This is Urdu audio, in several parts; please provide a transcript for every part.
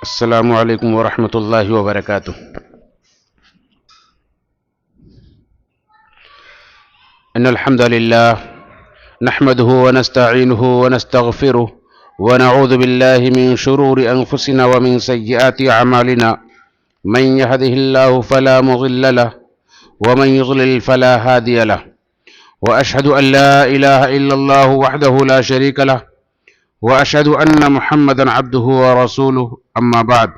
السلام علیکم ورحمۃ اللہ وبرکاتہ۔ ان الحمد للہ نحمده ونستعینه ونستغفره ونعوذ باللہ من شرور انفسنا ومن سیئات اعمالنا، من يهده الله فلا مضل له ومن يضلل فلا هادي له، واشهد ان لا اله الا الله وحده لا شريك له، واشهد ان محمدا عبده ورسوله، اما بعد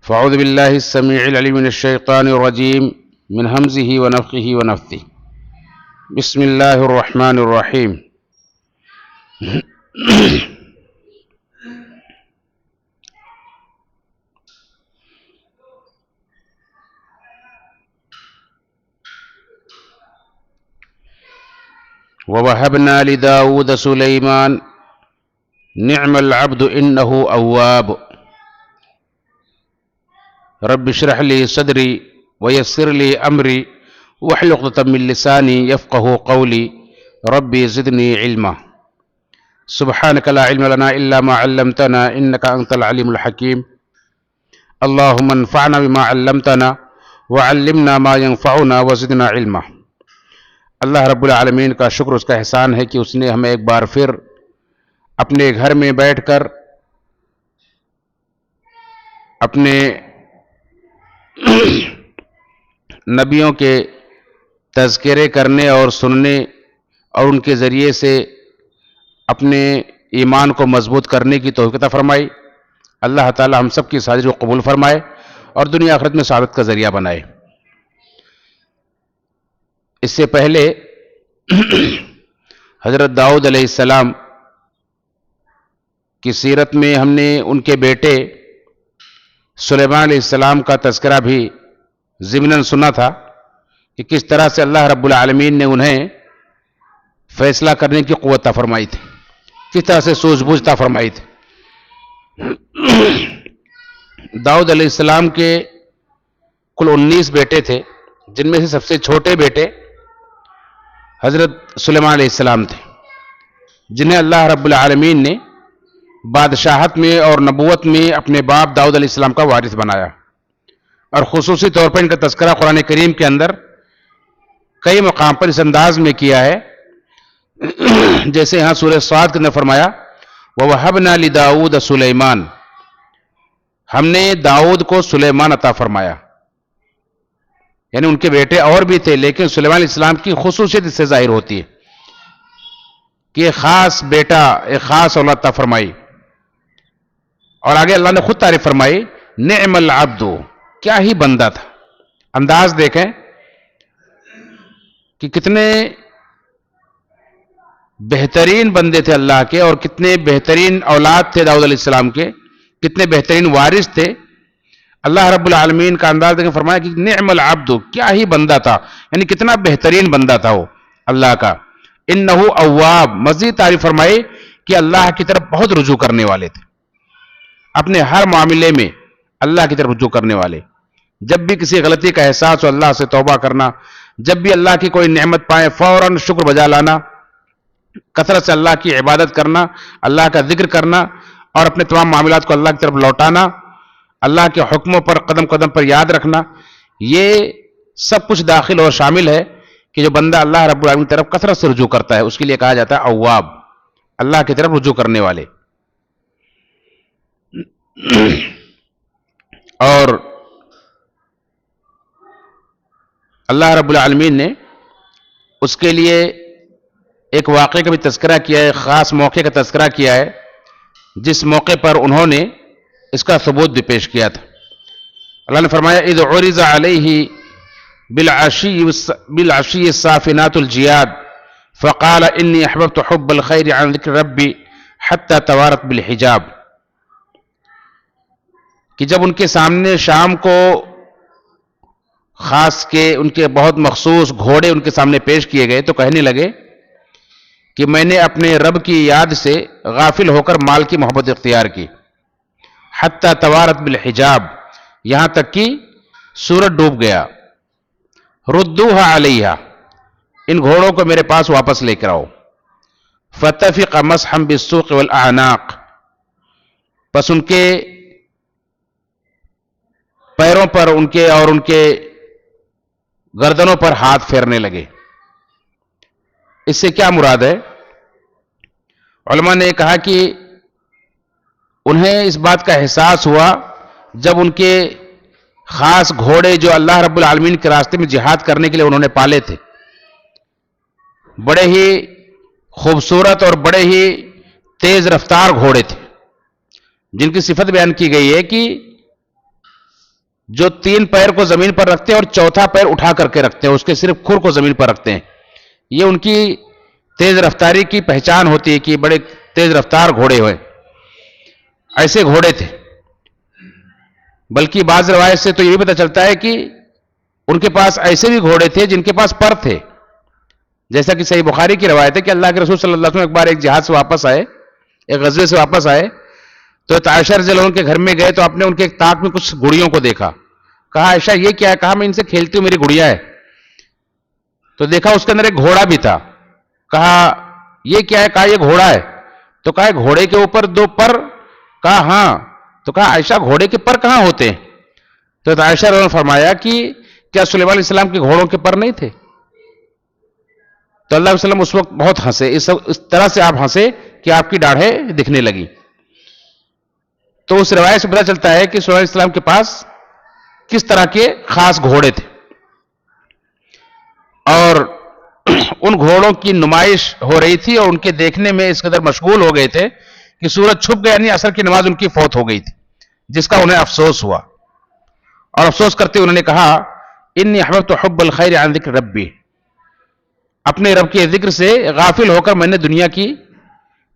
فاعوذ بالله السميع العليم من الشيطان الرجيم من همزه ونفخه ونفثه، بسم الله الرحمن الرحيم۔ ووهبنا لداود سليمان نعم العبد إنه أواب، رب اشرح لي صدري ويسر لي أمري واحلل عقدة من لساني يفقه قولي، ربي زدني علما، سبحانك لا علم لنا إلا ما علمتنا إنك أنت العليم الحكيم، اللهم انفعنا بما علمتنا وعلمنا ما ينفعنا وزدنا علما۔ اللہ رب العالمین کا شکر، اس کا احسان ہے کہ اس نے ہمیں ایک بار پھر اپنے گھر میں بیٹھ کر اپنے نبیوں کے تذکرے کرنے اور سننے اور ان کے ذریعے سے اپنے ایمان کو مضبوط کرنے کی توفیق عطا فرمائی۔ اللہ تعالی ہم سب کی اس حاضری کو قبول فرمائے اور دنیا آخرت میں سعادت کا ذریعہ بنائے۔ اس سے پہلے حضرت داؤد علیہ السلام کی سیرت میں ہم نے ان کے بیٹے سلیمان علیہ السلام کا تذکرہ بھی ضمناً سنا تھا کہ کس طرح سے اللہ رب العالمین نے انہیں فیصلہ کرنے کی قوت عطا فرمائی تھی، کس طرح سے سوجھ بوجھ عطا فرمائی تھی۔ داؤد علیہ السلام کے کل 19 بیٹے تھے، جن میں سے سب سے چھوٹے بیٹے حضرت سلیمان علیہ السلام تھے، جنہیں اللہ رب العالمین نے بادشاہت میں اور نبوت میں اپنے باپ داؤد علیہ السلام کا وارث بنایا، اور خصوصی طور پر ان کا تذکرہ قرآن کریم کے اندر کئی مقام پر اس انداز میں کیا ہے، جیسے یہاں سورہ صاد کے اندر فرمایا وَوَهَبْنَا لِدَاوُودَ سُلَيْمَانَ، ہم نے داؤد کو سلیمان عطا فرمایا، یعنی ان کے بیٹے اور بھی تھے، لیکن سلیمان علیہ السلام کی خصوصیت اس سے ظاہر ہوتی ہے کہ ایک خاص بیٹا، ایک خاص اولاد عطا فرمائی۔ اور آگے اللہ نے خود تعریف فرمائی نعم العبد، کیا ہی بندہ تھا۔ انداز دیکھیں کہ کتنے بہترین بندے تھے اللہ کے، اور کتنے بہترین اولاد تھے داؤد علیہ السلام کے، کتنے بہترین وارث تھے۔ اللہ رب العالمین کا انداز دیکھیں، فرمایا کہ نعم العبد، کیا ہی بندہ تھا، یعنی کتنا بہترین بندہ تھا وہ اللہ کا۔ انہ اواب، مزید تعریف فرمائی کہ اللہ کی طرف بہت رجوع کرنے والے تھے، اپنے ہر معاملے میں اللہ کی طرف رجوع کرنے والے۔ جب بھی کسی غلطی کا احساس ہو اللہ سے توبہ کرنا، جب بھی اللہ کی کوئی نعمت پائے فوراً شکر بجا لانا، کثرت سے اللہ کی عبادت کرنا، اللہ کا ذکر کرنا، اور اپنے تمام معاملات کو اللہ کی طرف لوٹانا، اللہ کے حکموں پر قدم قدم پر یاد رکھنا، یہ سب کچھ داخل اور شامل ہے کہ جو بندہ اللہ رب العالمین کی طرف کثرت سے رجوع کرتا ہے اس کے لیے کہا جاتا ہے اواب، اللہ کی طرف رجوع کرنے والے۔ اور اللہ رب العالمین نے اس کے لیے ایک واقعے کا بھی تذکرہ کیا ہے، خاص موقع کا تذکرہ کیا ہے، جس موقع پر انہوں نے اس کا ثبوت بھی پیش کیا تھا۔ اللہ نے فرمایا اذ عرض علیہ بالعشی الصافنات الجیاد فقال انی احببت حب الخیر عن ذکر ربی حتی توارت بالحجاب، کہ جب ان کے سامنے شام کو خاص کے ان کے بہت مخصوص گھوڑے ان کے سامنے پیش کیے گئے تو کہنے لگے کہ میں نے اپنے رب کی یاد سے غافل ہو کر مال کی محبت اختیار کی، حتی توارت بالحجاب، یہاں تک کہ سورج ڈوب گیا۔ ردوها علیہ، ان گھوڑوں کو میرے پاس واپس لے کر آؤ۔ فتفق مسحا بالسوق والاعناق، بس ان کے پیروں پر ان کے گردنوں پر ہاتھ پھیرنے لگے. اس سے کیا مراد ہے؟ علماء نے کہا کہ انہیں اس بات کا احساس ہوا جب ان کے خاص گھوڑے جو اللہ رب العالمین کے راستے میں جہاد کرنے کے لیے انہوں نے پالے تھے، بڑے ہی خوبصورت اور بڑے ہی تیز رفتار گھوڑے تھے، جن کی صفت بیان کی گئی ہے کہ جو 3 پیر کو زمین پر رکھتے ہیں اور چوتھا پیر اٹھا کر کے رکھتے ہیں، اس کے صرف کھر کو زمین پر رکھتے ہیں. یہ ان کی تیز رفتاری کی پہچان ہوتی ہے کہ بڑے تیز رفتار گھوڑے ہوئے. ایسے گھوڑے تھے. بلکہ بعض روایت سے تو یہ بھی پتہ چلتا ہے کہ ان کے پاس ایسے بھی گھوڑے تھے جن کے پاس پر تھے. جیسا کہ صحیح بخاری کی روایت ہے کہ اللہ کے رسول صلی اللہ علیہ وسلم ایک بار ایک جہاد سے واپس آئے، ایک غزوے سے واپس آئے، تو عائشہ رضی اللہ عنہ کے گھر میں گئے تو آپ نے ان کے ایک طاق میں کچھ گڑیوں کو دیکھا. کہا عائشہ یہ کیا ہے؟ کہا میں ان سے کھیلتی ہوں، میری گڑیا ہے. تو دیکھا اس کے اندر ایک گھوڑا بھی تھا. کہا یہ کیا ہے؟ کہا یہ گھوڑا ہے. تو کہا گھوڑے کے اوپر 2 پر؟ کہا ہاں. تو کہا عائشہ گھوڑے کے پر کہاں ہوتے ہیں؟ تو عائشہ رضی اللہ عنہ نے فرمایا کہ کیا سلیمان علیہ السلام کے گھوڑوں کے پر نہیں تھے؟ تو اللہ علیہ وسلم اس وقت بہت ہنسے. اس طرح سے آپ ہنسے کہ آپ کی داڑھیں دکھنے لگی. تو اس روایت سے پتہ چلتا ہے کہ سلیمان علیہ السلام کے پاس کس طرح کے خاص گھوڑے تھے، اور ان گھوڑوں کی نمائش ہو رہی تھی اور ان کے دیکھنے میں اس قدر مشغول ہو گئے تھے کہ سورج چھپ گیا، یعنی عصر کی نماز ان کی فوت ہو گئی تھی، جس کا انہیں افسوس ہوا. اور افسوس کرتے انہوں نے کہا انی احببت حب الخیر عن ذکر ربی، اپنے رب کے ذکر سے غافل ہو کر میں نے دنیا کی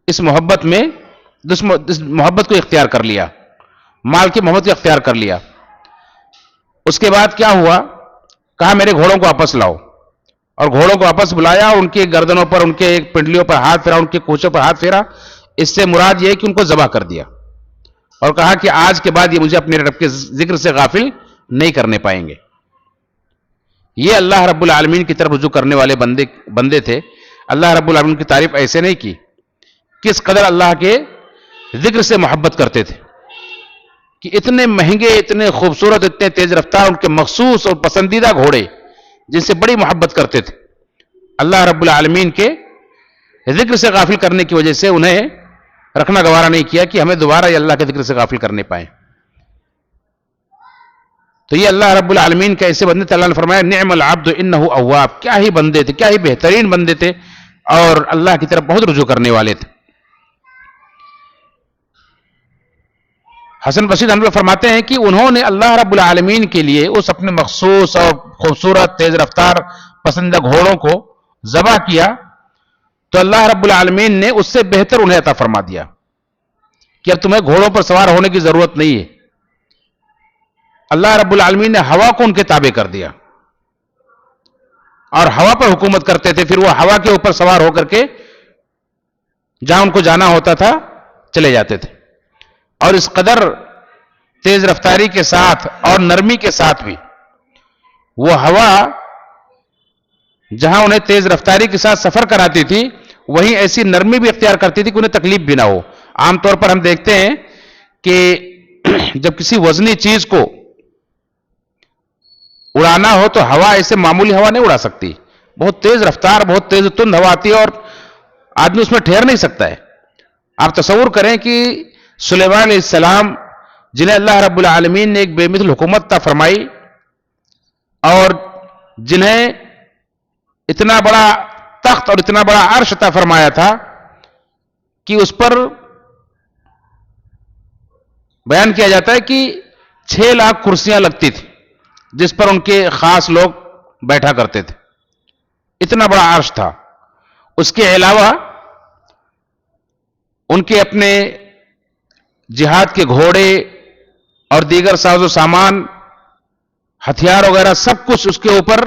اس محبت میں اس محبت کو اختیار کر لیا، مال کی محبت کو اختیار کر لیا. اس کے بعد کیا ہوا؟ کہا میرے گھوڑوں کو واپس لاؤ. اور گھوڑوں کو واپس بلایا اور ان کے گردنوں پر، ان کے پنڈلیوں پر ہاتھ پھیرا، ان کے کوچوں پر ہاتھ پھیرا. اس سے مراد یہ ہے کہ ان کو ذبح کر دیا اور کہا کہ آج کے بعد یہ مجھے اپنے رب کے ذکر سے غافل نہیں کرنے پائیں گے. یہ اللہ رب العالمین کی طرف رجوع کرنے والے بندے تھے. اللہ رب العالمین کی تعریف ایسے نہیں کی. کس قدر اللہ کے ذکر سے محبت کرتے تھے کہ اتنے مہنگے، اتنے خوبصورت، اتنے تیز رفتار ان کے مخصوص اور پسندیدہ گھوڑے جن سے بڑی محبت کرتے تھے، اللہ رب العالمین کے ذکر سے غافل کرنے کی وجہ سے انہیں رکھنا گوارا نہیں کیا کہ ہمیں دوبارہ یہ اللہ کے ذکر سے غافل کرنے پائیں. تو یہ اللہ رب العالمین کے ایسے بندے تھے. اللہ نے فرمایا نعم العبد انہ اواب، کیا ہی بندے تھے، کیا ہی بہترین بندے تھے اور اللہ کی طرف بہت رجوع کرنے والے تھے. حسن بصری رحمۃ اللہ فرماتے ہیں کہ انہوں نے اللہ رب العالمین کے لیے اس اپنے مخصوص اور خوبصورت تیز رفتار پسندیدہ گھوڑوں کو ذبح کیا تو اللہ رب العالمین نے اس سے بہتر انہیں عطا فرما دیا کہ اب تمہیں گھوڑوں پر سوار ہونے کی ضرورت نہیں ہے. اللہ رب العالمین نے ہوا کو ان کے تابع کر دیا اور ہوا پر حکومت کرتے تھے. پھر وہ ہوا کے اوپر سوار ہو کر کے جہاں ان کو جانا ہوتا تھا چلے جاتے تھے. اور اس قدر تیز رفتاری کے ساتھ اور نرمی کے ساتھ بھی وہ ہوا جہاں انہیں تیز رفتاری کے ساتھ سفر کراتی تھی وہیں ایسی نرمی بھی اختیار کرتی تھی کہ انہیں تکلیف بھی نہ ہو. عام طور پر ہم دیکھتے ہیں کہ جب کسی وزنی چیز کو اڑانا ہو تو ہوا ایسے معمولی ہوا نہیں اڑا سکتی، بہت تیز رفتار، بہت تیز تند ہوا آتی ہے اور آدمی اس میں ٹھہر نہیں سکتا ہے. آپ تصور کریں کہ سلیمان علیہ السلام جنہیں اللہ رب العالمین نے ایک بے مثل حکومت عطا فرمائی اور جنہیں اتنا بڑا تخت اور اتنا بڑا عرش عطا فرمایا تھا کہ اس پر بیان کیا جاتا ہے کہ 6 لاکھ کرسیاں لگتی تھی جس پر ان کے خاص لوگ بیٹھا کرتے تھے. اتنا بڑا عرش تھا. اس کے علاوہ ان کے اپنے جہاد کے گھوڑے اور دیگر ساز و سامان، ہتھیار وغیرہ سب کچھ اس کے اوپر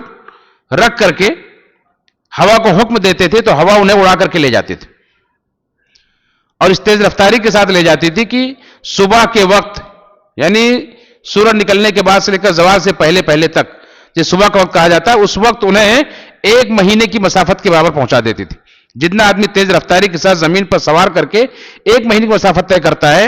رکھ کر کے ہوا کو حکم دیتے تھے تو ہوا انہیں اڑا کر کے لے جاتی تھی اور اس تیز رفتاری کے ساتھ لے جاتی تھی کہ صبح کے وقت، یعنی سورج نکلنے کے بعد سے لے کر زوال سے پہلے پہلے تک، جس صبح کا وقت کہا جاتا ہے، اس وقت انہیں 1 مہینے کی مسافت کے برابر پہنچا دیتی تھی. جتنا آدمی تیز رفتاری کے ساتھ زمین پر سوار کر کے 1 مہینے کی مسافت طے کرتا ہے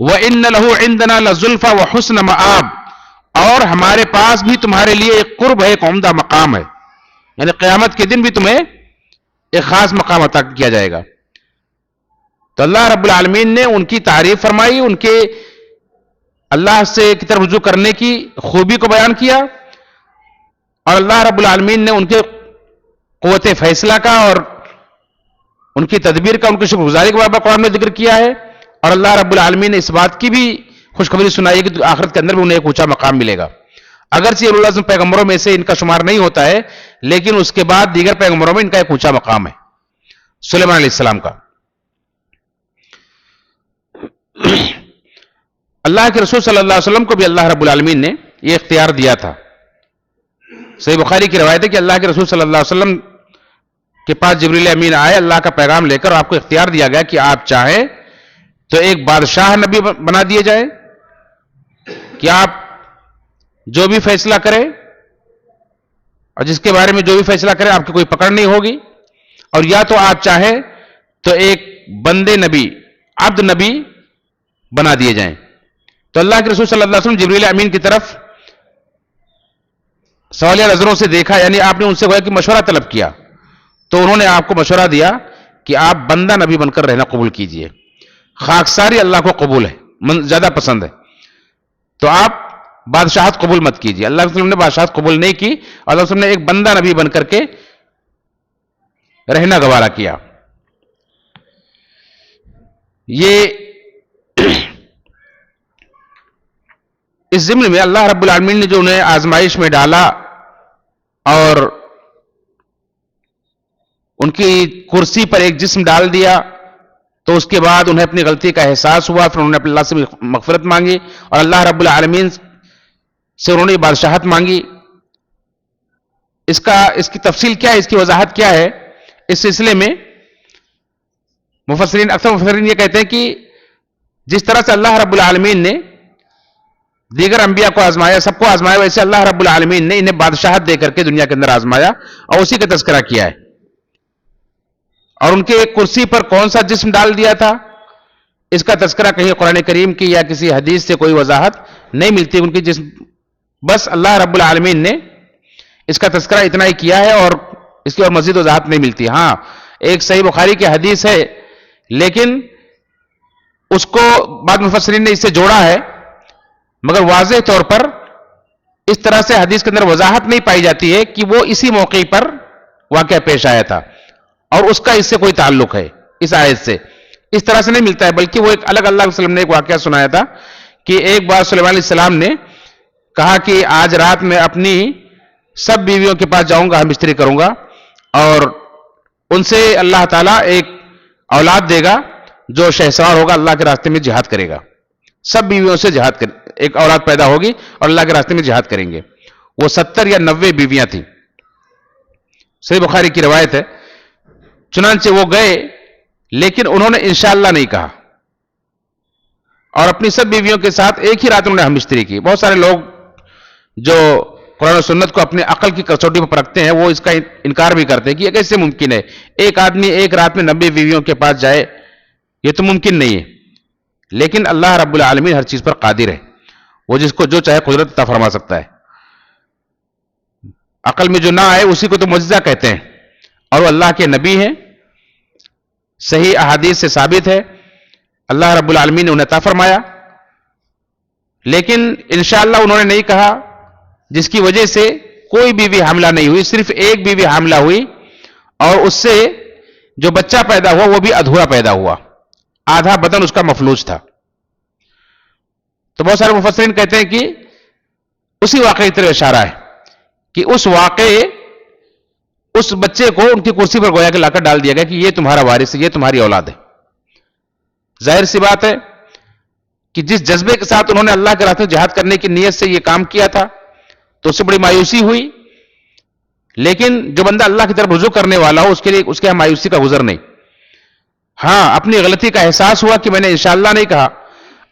وَإِنَّ لَهُ عِندَنَا لَزُلْفَى وَحُسْنَ مَآب، اور ہمارے پاس بھی تمہارے لیے ایک قرب ہے، ایک عمدہ مقام ہے، یعنی قیامت کے دن بھی تمہیں ایک خاص مقام عطا کیا جائے گا۔ تو اللہ رب العالمین نے ان کی تعریف فرمائی، ان کے اللہ سے کی طرف رجوع کرنے کی خوبی کو بیان کیا، اور اللہ رب العالمین نے ان کے قوت فیصلہ کا اور ان کی تدبیر کا، ان کی شکر گزاری کا بابا قرآن میں ذکر کیا ہے، اور اللہ رب العالمین نے اس بات کی بھی خوشخبری سنائی ہے کہ آخرت کے اندر بھی انہیں ایک اونچا مقام ملے گا۔ اگرچہ اللہ علیہ وسلم پیغمبروں میں سے ان کا شمار نہیں ہوتا ہے، لیکن اس کے بعد دیگر پیغمبروں میں ان کا ایک اونچا مقام ہے، سلیمان علیہ السلام کا۔ اللہ کے رسول صلی اللہ علیہ وسلم کو بھی اللہ رب العالمین نے یہ اختیار دیا تھا۔ صحیح بخاری کی روایت ہے کہ اللہ کے رسول صلی اللہ علیہ وسلم کے پاس جبریل امین آئے اللہ کا پیغام لے کر، اور آپ کو اختیار دیا گیا کہ آپ چاہیں تو ایک بادشاہ نبی بنا دیے جائے کہ آپ جو بھی فیصلہ کریں اور جس کے بارے میں جو بھی فیصلہ کریں آپ کی کوئی پکڑ نہیں ہوگی، اور یا تو آپ چاہیں تو ایک بندے نبی، عبد نبی بنا دیے جائیں۔ تو اللہ کے رسول صلی اللہ علیہ وسلم جبریل امین کی طرف سوالیہ نظروں سے دیکھا، یعنی آپ نے ان سے گویا کہ مشورہ طلب کیا، تو انہوں نے آپ کو مشورہ دیا کہ آپ بندہ نبی بن کر رہنا قبول کیجئے، خاکساری اللہ کو قبول ہے، زیادہ پسند ہے، تو آپ بادشاہت قبول مت کیجیے۔ اللہ کے رسول نے بادشاہت قبول نہیں کی، اور اللہ کے رسول نے ایک بندہ نبی بن کر کے رہنا گوارا کیا۔ یہ اس ضمن میں اللہ رب العالمین نے جو انہیں آزمائش میں ڈالا اور ان کی کرسی پر ایک جسم ڈال دیا، تو اس کے بعد انہیں اپنی غلطی کا احساس ہوا، پھر انہوں نے اللہ سے مغفرت مانگی، اور اللہ رب العالمین سے انہوں نے بادشاہت مانگی۔ اس کی تفصیل کیا ہے، اس کی وضاحت کیا ہے، اس سلسلے میں اکثر مفسرین یہ کہتے ہیں کہ جس طرح سے اللہ رب العالمین نے دیگر انبیاء کو آزمایا، سب کو آزمایا، ویسے اللہ رب العالمین نے انہیں بادشاہت دے کر کے دنیا کے اندر آزمایا اور اسی کا تذکرہ کیا ہے۔ اور ان کے ایک کرسی پر کون سا جسم ڈال دیا تھا، اس کا تذکرہ کہیں قرآن کریم کی یا کسی حدیث سے کوئی وضاحت نہیں ملتی، ان کی جسم بس اللہ رب العالمین نے اس کا تذکرہ اتنا ہی کیا ہے، اور اس کی اور مزید وضاحت نہیں ملتی۔ ہاں ایک صحیح بخاری کی حدیث ہے، لیکن اس کو بعض مفسرین نے اس سے جوڑا ہے، مگر واضح طور پر اس طرح سے حدیث کے اندر وضاحت نہیں پائی جاتی ہے کہ وہ اسی موقع پر واقعہ پیش آیا تھا اور اس کا اس سے کوئی تعلق ہے اس آیت سے، اس طرح سے نہیں ملتا ہے، بلکہ وہ ایک الگ اللہ علیہ وسلم نے ایک واقعہ سنایا تھا کہ ایک بار سلیمان علیہ السلام نے کہا کہ آج رات میں اپنی سب بیویوں کے پاس جاؤں گا، ہم بستری کروں گا، اور ان سے اللہ تعالیٰ ایک اولاد دے گا جو شہسوار ہوگا، اللہ کے راستے میں جہاد کرے گا، سب بیویوں سے جہاد ایک اولاد پیدا ہوگی اور اللہ کے راستے میں جہاد کریں گے۔ وہ 70 یا 90 بیویاں تھیں، صحیح بخاری کی روایت ہے۔ چنانچہ وہ گئے، لیکن انہوں نے انشاءاللہ نہیں کہا، اور اپنی سب بیویوں کے ساتھ ایک ہی رات انہوں نے ہم بستری کی۔ بہت سارے لوگ جو قرآن و سنت کو اپنے عقل کی کسوٹی پر پرکھتے ہیں، وہ اس کا انکار بھی کرتے ہیں کہ یہ کیسے ممکن ہے، ایک آدمی ایک رات میں 90 بیویوں کے پاس جائے، یہ تو ممکن نہیں ہے۔ لیکن اللہ رب العالمین ہر چیز پر قادر ہے، وہ جس کو جو چاہے قدرت عطا فرما سکتا ہے۔ عقل میں جو نہ آئے اسی کو تو معجزہ کہتے ہیں، اور وہ اللہ کے نبی ہیں، صحیح احادیث سے ثابت ہے، اللہ رب العالمین نے انہیں عطا فرمایا، لیکن انشاءاللہ انہوں نے نہیں کہا، جس کی وجہ سے کوئی بیوی حاملہ نہیں ہوئی، صرف ایک بیوی حاملہ ہوئی، اور اس سے جو بچہ پیدا ہوا وہ بھی ادھورا پیدا ہوا، آدھا بدن اس کا مفلوج تھا۔ تو بہت سارے مفسرین کہتے ہیں کہ اسی واقعے کی طرف اشارہ ہے کہ اس واقعے اس بچے کو ان کی کرسی پر گویا کہ لا کر ڈال دیا گیا کہ یہ تمہارا وارث ہے، یہ تمہاری اولاد ہے۔ ظاہر سی بات ہے کہ جس جذبے کے ساتھ انہوں نے اللہ کے راستے میں جہاد کرنے کی نیت سے یہ کام کیا تھا تو اس سے بڑی مایوسی ہوئی، لیکن جو بندہ اللہ کی طرف رجوع کرنے والا ہو اس کے لیے اس کے مایوسی کا گزر نہیں۔ ہاں اپنی غلطی کا احساس ہوا کہ میں نے انشاءاللہ نہیں کہا۔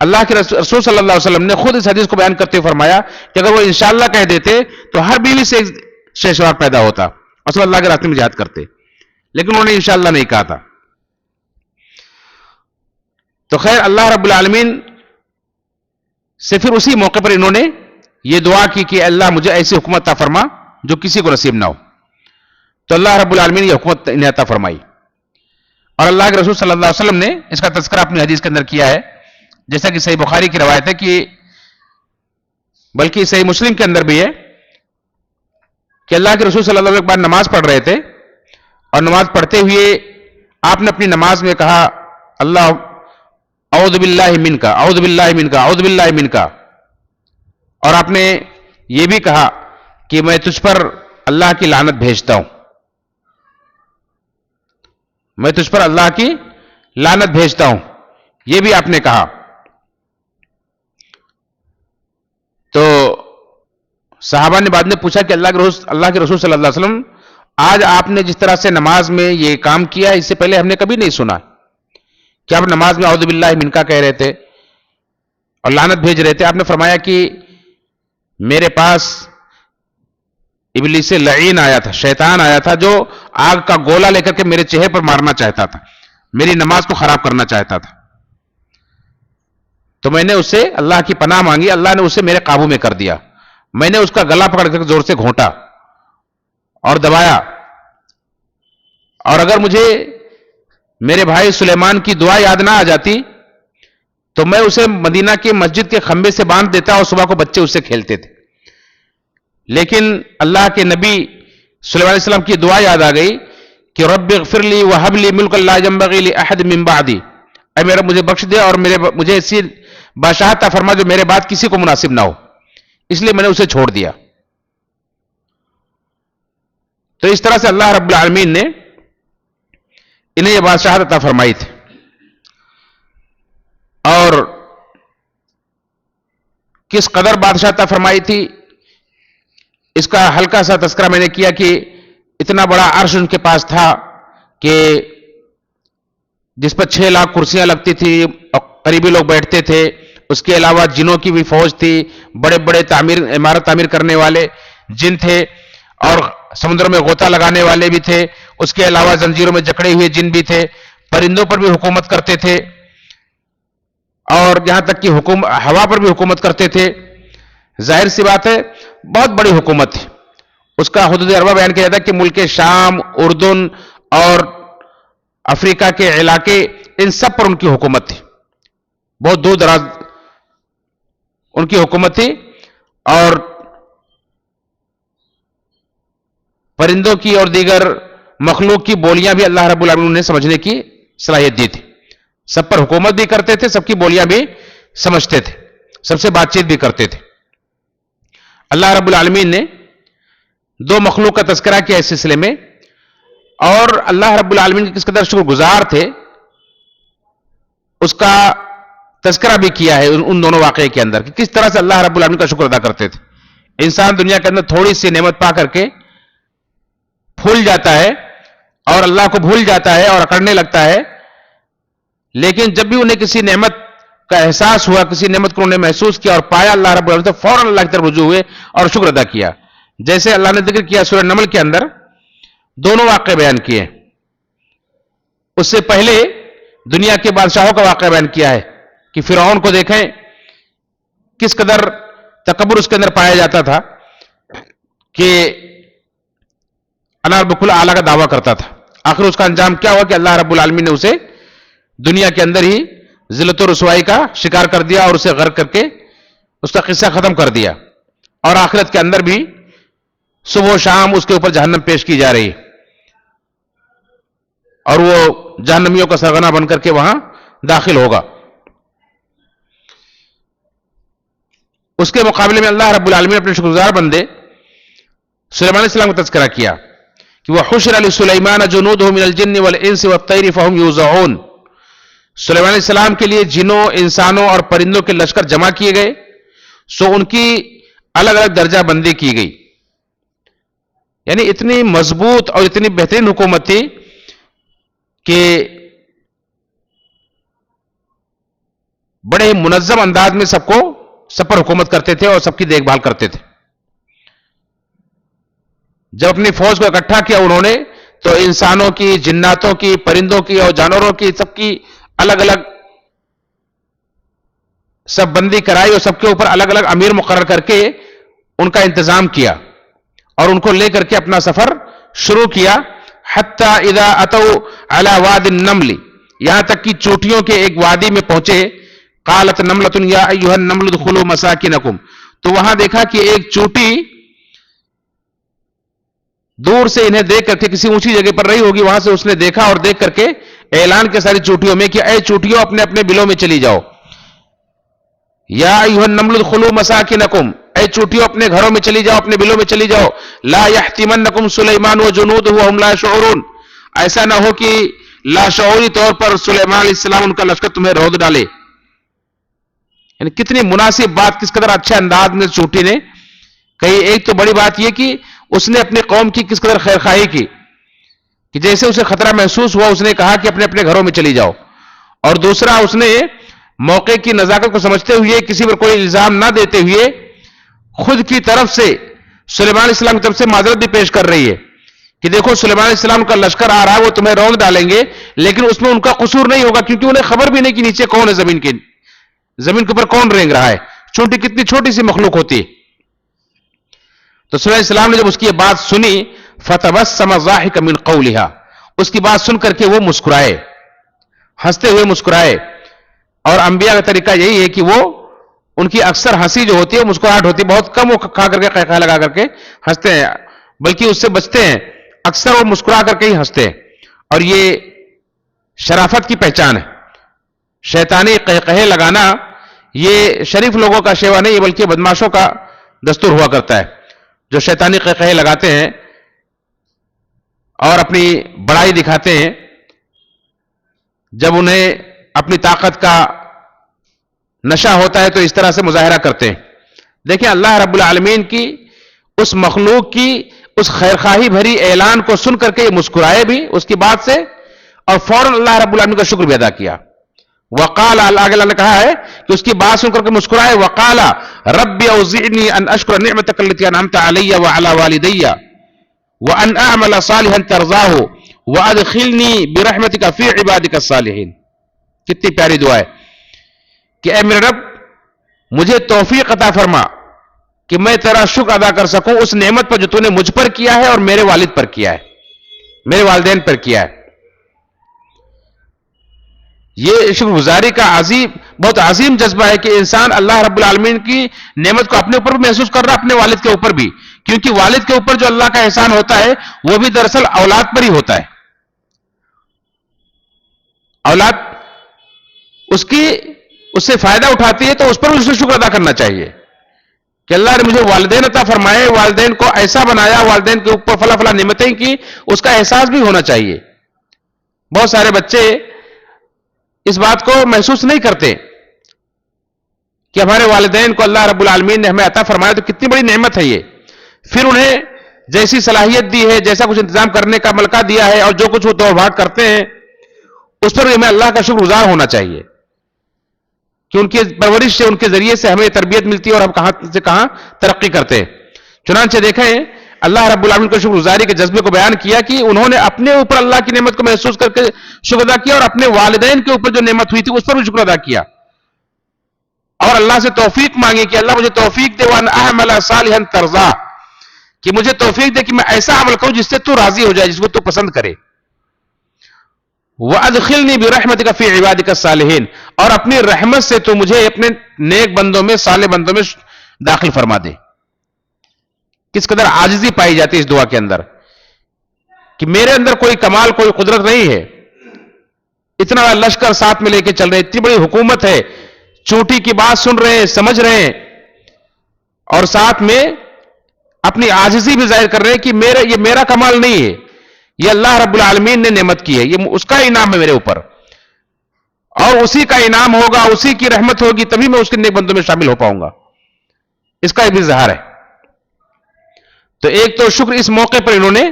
اللہ کے رسول صلی اللہ علیہ وسلم نے خود اس حدیث کو بیان کرتے ہوئے فرمایا کہ اگر وہ انشاءاللہ کہہ دیتے تو ہر بیوی سے ایک شہسوار پیدا ہوتا اور سب اللہ کے راستے میں جہاد کرتے، لیکن انہوں نے انشاءاللہ نہیں کہا تھا۔ تو خیر اللہ رب العالمین سے پھر اسی موقع پر انہوں نے یہ دعا کی کہ اللہ مجھے ایسی حکومت عطا فرما جو کسی کو نصیب نہ ہو. تو اللہ رب العالمین نے یہ حکومت انہیں عطا فرمائی. اور اللہ کے رسول صلی اللہ علیہ وسلم نے اس کا تذکرہ اپنی حدیث کے اندر کیا ہے, جیسا کہ صحیح بخاری کی روایت ہے, کہ بلکہ صحیح مسلم کے اندر بھی ہے کہ اللہ کے رسول صلی اللہ علیہ وسلم ایک بار نماز پڑھ رہے تھے, اور نماز پڑھتے ہوئے آپ نے اپنی نماز میں کہا اللہ اعوذ باللہ منکا, اعوذ باللہ منکا, اعوذ باللہ منکا, اور آپ نے یہ بھی کہا کہ میں تجھ پر اللہ کی لعنت بھیجتا ہوں, میں تجھ پر اللہ کی لعنت بھیجتا ہوں, یہ بھی آپ نے کہا. تو صحابہ نے بعد میں پوچھا کہ اللہ کے رسول صلی اللہ علیہ وسلم, آج آپ نے جس طرح سے نماز میں یہ کام کیا اس سے پہلے ہم نے کبھی نہیں سنا کہ آپ نماز میں اعوذ باللہ منکا کہہ رہے تھے اور لعنت بھیج رہے تھے. آپ نے فرمایا کہ میرے پاس ابلیس لعین آیا تھا, شیطان آیا تھا, جو آگ کا گولا لے کر کے میرے چہرے پر مارنا چاہتا تھا, میری نماز کو خراب کرنا چاہتا تھا. تو میں نے اس سے اللہ کی پناہ مانگی, اللہ نے اسے میرے قابو میں کر دیا. میں نے اس کا گلا پکڑ کر زور سے گھونٹا اور دبایا, اور اگر مجھے میرے بھائی سلیمان کی دعا یاد نہ آ جاتی تو میں اسے مدینہ کے مسجد کے کھمبے سے باندھ دیتا اور صبح کو بچے اس سے کھیلتے تھے. لیکن اللہ کے نبی سلیمان علیہ السلام کی دعا یاد آ گئی کہ رب اغفر لی وہب لی ملک لا ينبغی لاحد من بعدی, اے میرا مجھے بخش دے اور مجھے ایسی بادشاہت عطا فرما جو میرے بعد کسی کو مناسب نہ ہو, اس لیے میں نے اسے چھوڑ دیا. تو اس طرح سے اللہ رب العالمین نے انہیں یہ بادشاہت عطا فرمائی تھی. اور کس قدر بادشاہت عطا فرمائی تھی اس کا ہلکا سا تذکرہ میں نے کیا کہ اتنا بڑا عرش ان کے پاس تھا کہ جس پر 6 لاکھ کرسیاں لگتی تھی اور قریبی لوگ بیٹھتے تھے. اس کے علاوہ جنوں کی بھی فوج تھی, بڑے بڑے عمارت تعمیر کرنے والے جن تھے, اور سمندر میں غوطہ لگانے والے بھی تھے. اس کے علاوہ زنجیروں میں جکڑے ہوئے جن بھی تھے, پرندوں پر بھی حکومت کرتے تھے, اور یہاں تک کہ ہوا پر بھی حکومت کرتے تھے. ظاہر سی بات ہے بہت بڑی حکومت تھی. اس کا حدود اربع بیان کیا جاتا ہے کہ ملک شام, اردن اور افریقہ کے علاقے, ان سب پر ان کی حکومت تھی. بہت دور دراز ان کی حکومت تھی, اور پرندوں کی اور دیگر مخلوق کی بولیاں بھی اللہ رب العالمین نے سمجھنے کی صلاحیت دی تھی. سب پر حکومت بھی کرتے تھے, سب کی بولیاں بھی سمجھتے تھے, سب سے بات چیت بھی کرتے تھے. اللہ رب العالمین نے 2 مخلوق کا تذکرہ کیا اس سلسلے میں, اور اللہ رب العالمین کے کس قدر شکر گزار تھے اس کا تذکرہ بھی کیا ہے ان دونوں واقعے کے اندر, کہ کس طرح سے اللہ رب العالمین کا شکر ادا کرتے تھے. انسان دنیا کے اندر تھوڑی سی نعمت پا کر کے پھول جاتا ہے اور اللہ کو بھول جاتا ہے اور اکڑنے لگتا ہے, لیکن جب بھی انہیں کسی نعمت کا احساس ہوا, کسی نعمت کو انہیں محسوس کیا اور پایا اللہ رب العالمین, تو فوراً اللہ کی طرف رجوع ہوئے اور شکر ادا کیا. جیسے اللہ نے ذکر کیا سورہ نمل کے اندر دونوں واقعے بیان کیے. اس سے پہلے دنیا کے بادشاہوں کا واقعہ بیان کیا ہے کہ فرعون کو دیکھیں کس قدر تکبر اس کے اندر پایا جاتا تھا کہ انا ربکم الاعلی کا دعویٰ کرتا تھا. آخر اس کا انجام کیا ہوا کہ اللہ رب العالمین نے اسے دنیا کے اندر ہی ذلت و رسوائی کا شکار کر دیا اور اسے غرق کر کے اس کا قصہ ختم کر دیا. اور آخرت کے اندر بھی صبح و شام اس کے اوپر جہنم پیش کی جا رہی, اور وہ جہنمیوں کا سرغنہ بن کر کے وہاں داخل ہوگا. اس کے مقابلے میں اللہ رب العالمین اپنے شکر گزار بندے سلیمان علیہ السلام کا تذکرہ کیا کہ وَحُشِرَ لِسُلَيْمَانَ جُنُودُهُ مِنَ الْجِنِّ وَالْإِنسِ وَالطَّيْرِ فَهُمْ يُوزَعُونَ. سلیمان علیہ السلام کے لیے جنوں, انسانوں اور پرندوں کے لشکر جمع کیے گئے, سو ان کی الگ الگ درجہ بندی کی گئی. یعنی اتنی مضبوط اور اتنی بہترین حکومت تھی کہ بڑے منظم انداز میں سب پر حکومت کرتے تھے اور سب کی دیکھ بھال کرتے تھے. جب اپنی فوج کو اکٹھا کیا انہوں نے تو انسانوں کی, جناتوں کی, پرندوں کی اور جانوروں کی, سب کی الگ الگ سب بندی کرائی اور سب کے اوپر الگ الگ امیر مقرر کر کے ان کا انتظام کیا اور ان کو لے کر کے اپنا سفر شروع کیا. حتی اذا اتوا علی واد النمل، یہاں تک کہ چوٹیوں کے ایک وادی میں پہنچے. قالت نملۃ یا ایھا النمل ادخلوا مساکنکم، تو وہاں دیکھا کہ ایک چوٹی دور سے انہیں دیکھ کر کے کسی اونچی جگہ پر رہی ہوگی، وہاں سے اس نے دیکھا اور دیکھ کر کے اعلان کے ساری چوٹیوں میں کہ اے چوٹیوں اپنے اپنے بلوں میں چلی جاؤ. یا ایھا النمل ادخلوا مساکنکم، اے چوٹیوں اپنے گھروں میں چلی جاؤ، اپنے بلوں میں چلی جاؤ. لا یحتمنکم سلیمان وجنودہ وهم لا يشعرون، ایسا نہ ہو کہ لاشعوری طور پر سلیمان علیہ السلام ان کا لشکر تمہیں رود ڈالے. یعنی کتنی مناسب بات، کس قدر اچھے انداز میں چوٹی نے کہی. ایک تو بڑی بات یہ کہ اس نے اپنی قوم کی کس قدر خیر خواہی کی کہ جیسے اسے خطرہ محسوس ہوا اس نے کہا کہ اپنے اپنے گھروں میں چلی جاؤ. اور دوسرا اس نے موقع کی نزاکت کو سمجھتے ہوئے کسی پر کوئی الزام نہ دیتے ہوئے خود کی طرف سے سلیمان علیہ السلام کی طرف سے معذرت بھی پیش کر رہی ہے کہ دیکھو سلیمان علیہ السلام کا لشکر آ رہا ہے، وہ تمہیں روند ڈالیں گے، لیکن اس میں ان کا قصور نہیں ہوگا کیونکہ انہیں خبر بھی نہیں کہ نیچے کون ہے، زمین کے اوپر کون رینگ رہا ہے. چونٹی کتنی چھوٹی سی مخلوق ہوتی ہے. تو سلیمان علیہ السلام نے جب اس کی یہ بات سنی فتبسم ضاحکا من قولها، اس کی بات سن کر کے وہ مسکرائے، ہنستے ہوئے مسکرائے. اور انبیاء کا طریقہ یہی ہے کہ وہ ان کی اکثر ہنسی جو ہوتی ہے وہ مسکراہٹ ہوتی ہے، بہت کم وہ کھا کر کے قہقہ لگا کر کے ہنستے ہیں، بلکہ اس سے بچتے ہیں. اکثر وہ مسکرا کر کے ہی ہنستے ہیں، اور یہ شرافت کی پہچان ہے. شیطانی قہقہے لگانا یہ شریف لوگوں کا شیوا نہیں ہے، بلکہ بدماشوں کا دستور ہوا کرتا ہے، جو شیطانی قہقہے لگاتے ہیں اور اپنی بڑائی دکھاتے ہیں جب انہیں اپنی طاقت کا نشہ ہوتا ہے تو اس طرح سے مظاہرہ کرتے ہیں. دیکھیں اللہ رب العالمین کی اس مخلوق کی اس خیرخواہی بھری اعلان کو سن کر کے یہ مسکرائے بھی اس کی بات سے، اور فوراً اللہ رب العالمین کا شکر بھی ادا کیا. وقال، اللہ نے کہا ہے کہ اس کی بات سن کر کے مسکرائے. وقال رب اوزعنی ان اشکر نعمتک التي انعمت علی وعلی والدی وان اعمل صالحا ترضاہ وادخلنی برحمتک فی عبادک الصالحین. کتنی پیاری دعا ہے کہ اے میرے رب مجھے توفیق عطا فرما کہ میں تیرا شکر ادا کر سکوں اس نعمت پر جو تو نے مجھ پر کیا ہے اور میرے والد پر کیا ہے، میرے والدین پر کیا ہے. یہ شکر گزاری کا بہت عظیم جذبہ ہے کہ انسان اللہ رب العالمین کی نعمت کو اپنے اوپر بھی محسوس کر رہا ہے، اپنے والد کے اوپر بھی، کیونکہ والد کے اوپر جو اللہ کا احسان ہوتا ہے وہ بھی دراصل اولاد پر ہی ہوتا ہے. اولاد اس سے فائدہ اٹھاتی ہے تو اس پر اسے شکر ادا کرنا چاہیے کہ اللہ نے مجھے والدین عطا فرمائے، والدین کو ایسا بنایا، والدین کے اوپر فلاں فلاں نعمتیں کی، اس کا احساس بھی ہونا چاہیے. بہت سارے بچے اس بات کو محسوس نہیں کرتے کہ ہمارے والدین کو اللہ رب العالمین نے ہمیں عطا فرمایا تو کتنی بڑی نعمت ہے یہ. پھر انہیں جیسی صلاحیت دی ہے، جیسا کچھ انتظام کرنے کا ملکہ دیا ہے، اور جو کچھ وہ دوڑ بھاگ کرتے ہیں اس پر بھی ہمیں اللہ کا شکر گزار ہونا چاہیے کہ ان کی پرورش سے، ان کے ذریعے سے ہمیں تربیت ملتی ہے اور ہم کہاں سے کہاں ترقی کرتے ہیں. چنانچہ دیکھیں اللہ رب العالمین کو شکر گزاری کے جذبے کو بیان کیا کہ انہوں نے اپنے اوپر اللہ کی نعمت کو محسوس کر کے شکر ادا کیا، اور اپنے والدین کے اوپر جو نعمت ہوئی تھی اس پر بھی شکر ادا کیا، اور اللہ سے توفیق مانگی کہ اللہ مجھے توفیق دے وان اعمل صالحا ترضا، کہ مجھے توفیق دے کہ میں ایسا عمل کروں جس سے تو راضی ہو جائے، جس کو تو پسند کرے. وَأَدْخِلْنِي بِرَحْمَتِكَ فِي عِبَادِكَ الصَّالِحِينَ، اور اپنی رحمت سے تو مجھے اپنے نیک بندوں میں، صالح بندوں میں داخل فرما دے. کس قدر عاجزی پائی جاتی ہے اس دعا کے اندر کہ میرے اندر کوئی کمال، کوئی قدرت نہیں ہے، اتنا بڑا لشکر ساتھ میں لے کے چل رہے، اتنی بڑی حکومت ہے، چوٹی کی بات سن رہے ہیں، سمجھ رہے ہیں، اور ساتھ میں اپنی عاجزی بھی ظاہر کر رہے ہیں کہ یہ میرا کمال نہیں ہے، یہ اللہ رب العالمین نے نعمت کی ہے، یہ اس کا انعام ہے میرے اوپر، اور اسی کا انعام ہوگا، اسی کی رحمت ہوگی، تبھی میں اس کے نیک بندوں میں شامل ہو پاؤں گا. اس کا بھی اظہار ہے. تو ایک تو شکر اس موقع پر انہوں نے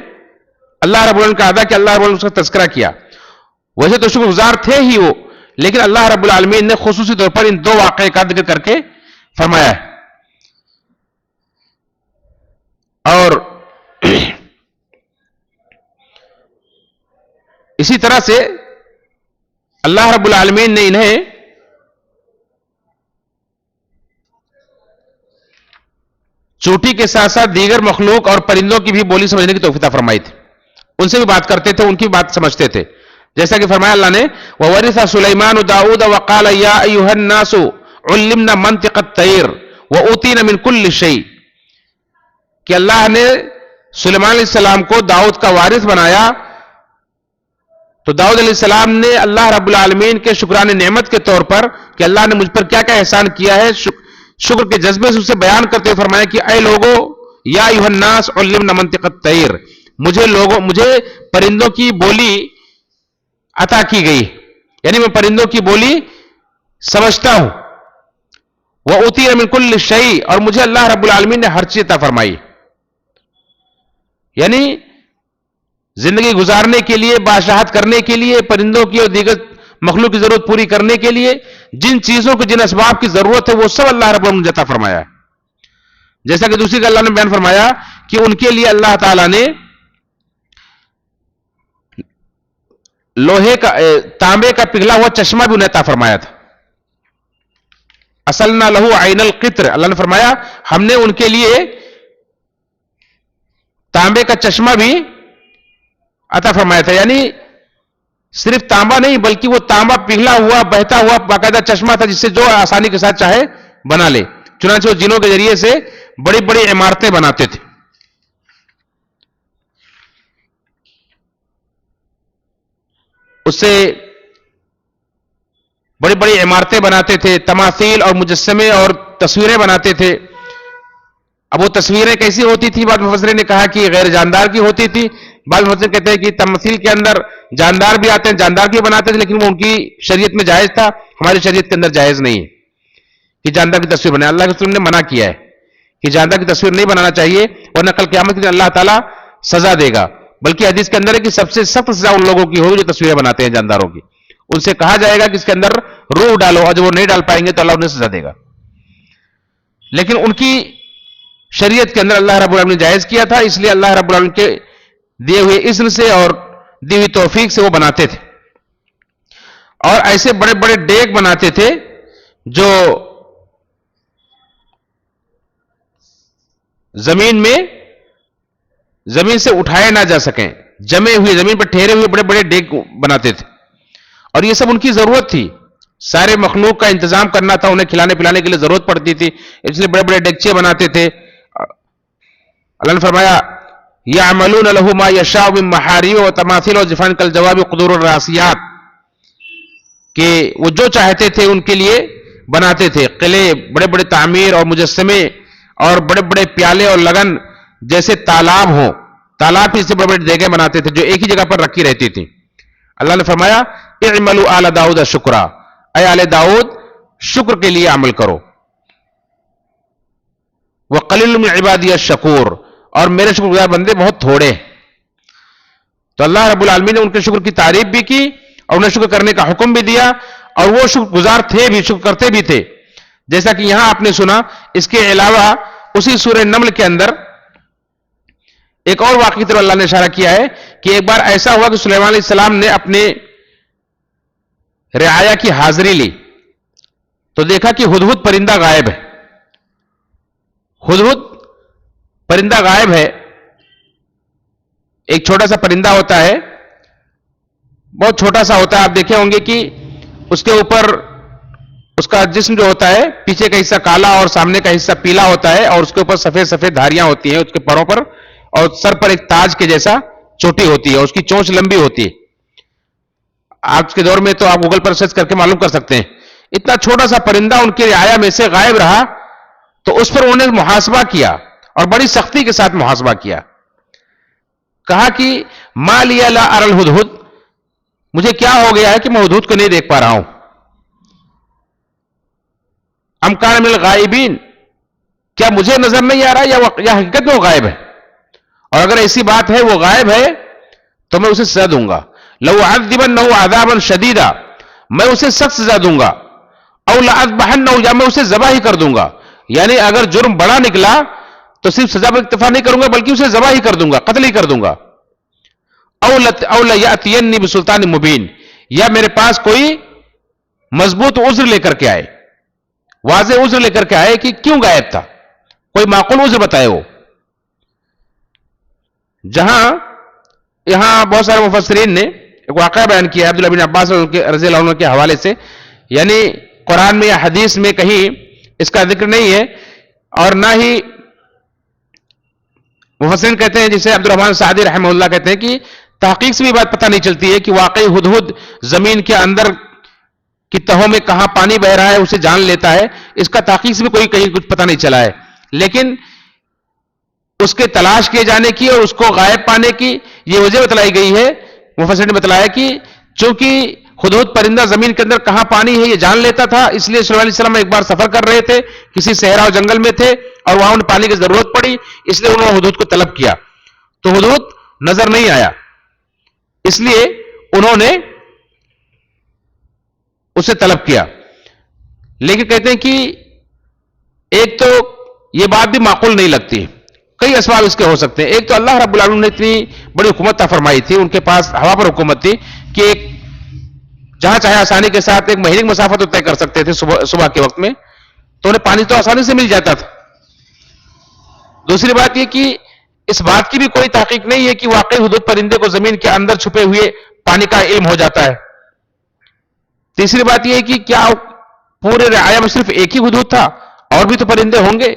اللہ رب العالمین کا ادا کہ اللہ رب العالمین نے اس کا تذکرہ کیا. ویسے تو شکر گزار تھے ہی وہ، لیکن اللہ رب العالمین نے خصوصی طور پر ان دو واقعے کا ذکر کر کے فرمایا ہے. اور اسی طرح سے اللہ رب العالمین نے انہیں چوٹی کے ساتھ ساتھ دیگر مخلوق اور پرندوں کی بھی بولی سمجھنے کی توفیق عطا فرمائی تھی. ان سے بھی بات کرتے تھے, ان کی بات سمجھتے تھے. جیسا کہ فرمایا اللہ نے وَوَرِثَ سُلَيْمَانُ دَاوُودَ وَقَالَ يَا أَيُّهَا النَّاسُ عُلِّمْنَا مَنطِقَ الطَّيْرِ وَأُوتِينَا مِنْ كُلِّ شَيْءٍ, کہ اللہ نے سلیمان علیہ السلام کو داؤد کا وارث بنایا. تو داؤد علیہ السلام نے اللہ رب العالمین کے شکران نعمت کے طور پر کہ اللہ نے مجھ پر کیا کیا احسان کیا ہے, شکر کے جذبے سے اسے بیان کرتے ہوئے فرمایا کہ اے لوگو یا ایھا الناس علمنا منطق الطیر, مجھے پرندوں کی بولی عطا کی گئی, یعنی میں پرندوں کی بولی سمجھتا ہوں. وَأُوتِينَا مِن كُلِّ شَيْءٍ, اور مجھے اللہ رب العالمین نے ہر چیز عطا فرمائی. یعنی زندگی گزارنے کے لیے, بادشاہت کرنے کے لیے, پرندوں کی اور دیگر مخلوق کی ضرورت پوری کرنے کے لیے جن چیزوں کو, جن اسباب کی ضرورت ہے وہ سب اللہ رب العالمین نے عطا فرمایا. جیسا کہ دوسری کا اللہ نے بیان فرمایا کہ ان کے لیے اللہ تعالیٰ نے لوہے کا, تانبے کا پگھلا ہوا چشمہ بھی انہیں عطا فرمایا تھا. اصلنا لہو عین القطر, اللہ نے فرمایا ہم نے ان کے لیے تانبے کا چشمہ بھی عطا فرمایا تھا. یعنی صرف تانبا نہیں بلکہ وہ تانبا پگھلا ہوا بہتا ہوا باقاعدہ چشمہ تھا جس سے جو آسانی کے ساتھ چاہے بنا لے. چنانچہ وہ جنوں کے ذریعے سے بڑی بڑی عمارتیں بناتے تھے. اس سے بڑی بڑی عمارتیں بناتے تھے, تماثیل اور مجسمے اور تصویریں بناتے تھے. اب وہ تصویریں کیسی ہوتی تھی؟ بعض مفسرین نے کہا کہ غیر جاندار کی ہوتی تھی. بعض مفسرین کہتے ہیں کہ تمثیل کے اندر جاندار بھی آتے ہیں, جاندار بھی بناتے تھے, لیکن وہ ان کی شریعت میں جائز تھا, ہماری شریعت کے اندر جائز نہیں ہے کہ جاندار کی تصویر بنائے. اللہ کے رسول نے منع کیا ہے کہ جاندار کی تصویر نہیں بنانا چاہیے, ورنہ کل قیامت کے دن اللہ تعالیٰ سزا دے گا. بلکہ حدیث کے اندر ہے کہ سب سے سخت سزا ان لوگوں کی ہوگی جو تصویریں بناتے ہیں جانداروں کی. ان سے کہا جائے گا کہ اس کے اندر روح ڈالو, اور جب وہ نہیں ڈال پائیں گے تو اللہ انہیں سزا دے گا. لیکن ان کی شریعت کے اندر اللہ رب العالمین نے جائز کیا تھا, اس لیے اللہ رب العالمین کے دیے ہوئے اذن سے اور دی ہوئی توفیق سے وہ بناتے تھے. اور ایسے بڑے بڑے ڈیک بناتے تھے جو زمین سے اٹھائے نہ جا سکیں, جمے ہوئے زمین پر ٹھہرے ہوئے بڑے بڑے ڈیک بناتے تھے. اور یہ سب ان کی ضرورت تھی, سارے مخلوق کا انتظام کرنا تھا, انہیں کھلانے پلانے کے لیے ضرورت پڑتی تھی, اس لیے بڑے بڑے ڈیکچے بناتے تھے. اللہ نے فرمایا یعملون لہ ما یشاء من محاریب وتماثیل وجفان کالجواب قدور الراسیات, کہ وہ جو چاہتے تھے ان کے لیے بناتے تھے. قلعے, بڑے بڑے تعمیر اور مجسمے اور بڑے بڑے پیالے اور لگن جیسے تالاب ہوں, تالاب ہی سے بڑے بڑے دیگیں بناتے تھے جو ایک ہی جگہ پر رکھی رہتی تھی. اللہ نے فرمایا اعملوا آل داؤد شکرا, اے آل داؤد شکر کے لیے عمل کرو. وقلیل من عبادی الشکور, اور میرے شکر گزار بندے بہت تھوڑے. تو اللہ رب العالمین نے ان کے شکر کی تعریف بھی کی اور انہیں شکر کرنے کا حکم بھی دیا, اور وہ شکر گزار تھے بھی, شکر کرتے بھی تھے. جیسا کہ یہاں آپ نے سنا. اس کے علاوہ اسی سورہ نمل کے اندر ایک اور واقعی طرف اللہ نے اشارہ کیا ہے کہ ایک بار ایسا ہوا کہ سلیمان علیہ السلام نے اپنے رعایا کی حاضری لی تو دیکھا کہ ہدہد پرندہ غائب ہے. ہدہد پرندہ غائب ہے. ایک چھوٹا سا پرندہ ہوتا ہے, بہت چھوٹا سا ہوتا ہے, آپ دیکھے ہوں گے کہ اس کے اوپر اس کا جسم جو ہوتا ہے پیچھے کا حصہ کالا اور سامنے کا حصہ پیلا ہوتا ہے, اور اس کے اوپر سفید سفید دھاریاں ہوتی ہیں اس کے پروں پر, اور سر پر ایک تاج کے جیسا چوٹی ہوتی ہے, اس کی چونچ لمبی ہوتی ہے. آج کے دور میں تو آپ گوگل پر سرچ کر کے معلوم کر سکتے ہیں. اتنا چھوٹا سا پرندہ ان کے رعایا میں سے غائب رہا تو اس پر انہوں نے محاسبہ کیا اور بڑی سختی کے ساتھ محاسبہ کیا. کہا کہ ما لی لا اری الہدہد, مجھے کیا ہو گیا ہے کہ میں ہدہد کو نہیں دیکھ پا رہا ہوں. ام کان من الغائبین, کیا مجھے نظر نہیں آ رہا یا حقیقت میں وہ غائب ہے؟ اور اگر ایسی بات ہے وہ غائب ہے تو میں اسے سزا دوں گا. لو عذبنہ عذابا شدیدا, میں اسے سخت سزا دوں گا. او لاذبحنہ, یا میں اسے ذبح ہی کر دوں گا. یعنی اگر جرم بڑا نکلا تو صرف سزا پر اکتفا نہیں کروں گا بلکہ اسے ذبح ہی کر دوں گا, قتل ہی کر دوں گا. او لیاتینی بسلطان مبین, یا میرے پاس کوئی مضبوط عذر لے کر کے آئے, واضح عذر لے کر کے آئے کہ کیوں غائب تھا, کوئی معقول عذر بتائے وہ. جہاں یہاں بہت سارے مفسرین نے ایک واقعہ بیان کیا ہے عبداللہ بن عباس رضی اللہ عنہ کے حوالے سے، یعنی قرآن میں یا حدیث میں کہیں اس کا ذکر نہیں ہے، اور نہ ہی مفسرین کہتے ہیں، جسے عبدالرحمن سعدی رحمہ اللہ کہتے ہیں کہ تحقیق سے بھی بات پتہ نہیں چلتی ہے کہ واقعی ہدہد زمین کے اندر کی تہوں میں کہاں پانی بہ رہا ہے اسے جان لیتا ہے. اس کا تحقیق سے بھی کوئی کہیں کچھ پتہ نہیں چلا ہے، لیکن اس کے تلاش کیے جانے کی اور اس کو غائب پانے کی یہ وجہ بتلائی گئی ہے. مفسر نے بتلایا کہ چونکہ ہدہد پرندہ زمین کے اندر کہاں پانی ہے یہ جان لیتا تھا، اس لیے صلی اللہ علیہ وسلم ایک بار سفر کر رہے تھے، کسی صحرا و جنگل میں تھے اور وہاں انہیں پانی کی ضرورت پڑی، اس لیے انہوں نے ہدہد کو طلب کیا، تو ہدہد نظر نہیں آیا، اس لیے انہوں نے اسے طلب کیا. لیکن کہتے ہیں کہ ایک تو یہ بات بھی معقول نہیں لگتی، کئی اسباب اس کے ہو سکتے ہیں. ایک تو اللہ رب العالمین نے اتنی بڑی حکومت عطا فرمائی تھی، ان کے پاس ہوا پر حکومت تھی کہ ایک جہاں چاہے آسانی کے ساتھ ایک مہینے کی مسافت طے کر سکتے تھے صبح کے وقت میں، تو انہیں پانی تو آسانی سے مل جاتا تھا. دوسری بات یہ کہ اس بات کی بھی کوئی تحقیق نہیں ہے کہ واقعی ہدہد پرندے کو زمین کے اندر چھپے ہوئے پانی کا علم ہو جاتا ہے. تیسری بات یہ ہے کہ کیا پورے رعایا میں صرف ایک ہی ہدہد تھا؟ اور بھی تو پرندے ہوں گے،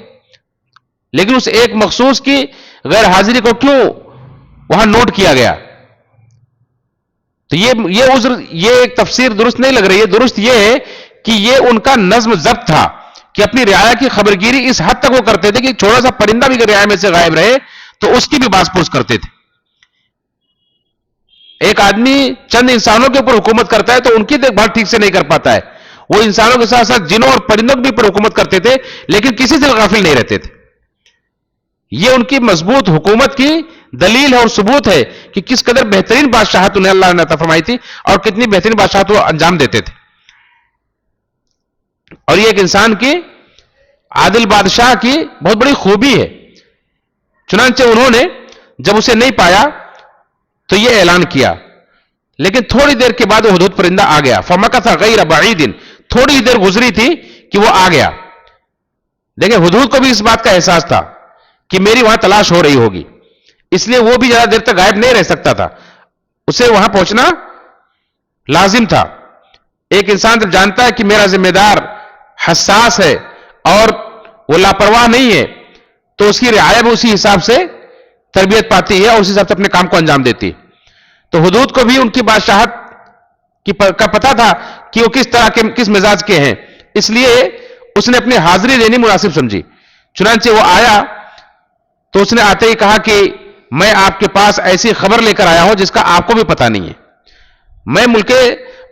لیکن اس ایک مخصوص کی غیر حاضری کو کیوں وہاں نوٹ کیا گیا؟ تو یہ عذر، یہ ایک تفسیر درست نہیں لگ رہی ہے. درست یہ ہے کہ یہ ان کا نظم ضبط تھا کہ اپنی رعایا کی خبرگیری اس حد تک وہ کرتے تھے کہ چھوٹا سا پرندہ بھی اگر رعایا میں سے غائب رہے تو اس کی بھی باز پرس کرتے تھے. ایک آدمی چند انسانوں کے اوپر حکومت کرتا ہے تو ان کی دیکھ بھال ٹھیک سے نہیں کر پاتا ہے، وہ انسانوں کے ساتھ ساتھ جنوں اور پرندوں کے بھی اوپر حکومت کرتے تھے لیکن کسی سے غافل نہیں رہتے تھے. یہ ان کی مضبوط حکومت کی دلیل ہے اور ثبوت ہے کہ کس قدر بہترین بادشاہت انہیں اللہ نے عطا فرمائی تھی اور کتنی بہترین بادشاہت وہ انجام دیتے تھے. اور یہ ایک انسان کی عادل بادشاہ کی بہت بڑی خوبی ہے. چنانچہ انہوں نے جب اسے نہیں پایا تو یہ اعلان کیا، لیکن تھوڑی دیر کے بعد وہ ہدہد پرندہ آ گیا. فمکث غیر بعید، تھوڑی دیر گزری تھی کہ وہ آ گیا. دیکھیں ہدہد کو بھی اس بات کا احساس تھا کہ میری وہاں تلاش ہو رہی ہوگی، اس لیے وہ بھی زیادہ دیر تک غائب نہیں رہ سکتا تھا، اسے وہاں پہنچنا لازم تھا. ایک انسان جب جانتا ہے کہ میرا ذمہ دار حساس ہے اور وہ لاپرواہ نہیں ہے تو اس کی رعایا بھی اسی حساب سے تربیت پاتی ہے اور اسی حساب سے اپنے کام کو انجام دیتی. تو ہدہد کو بھی ان کی بادشاہت کا پتا تھا کہ وہ کس طرح کے کس مزاج کے ہیں، اس لیے اس نے اپنی حاضری دینی مناسب سمجھی. چنانچہ وہ آیا تو اس نے آتے ہی کہا کہ میں آپ کے پاس ایسی خبر لے کر آیا ہوں جس کا آپ کو بھی پتا نہیں ہے.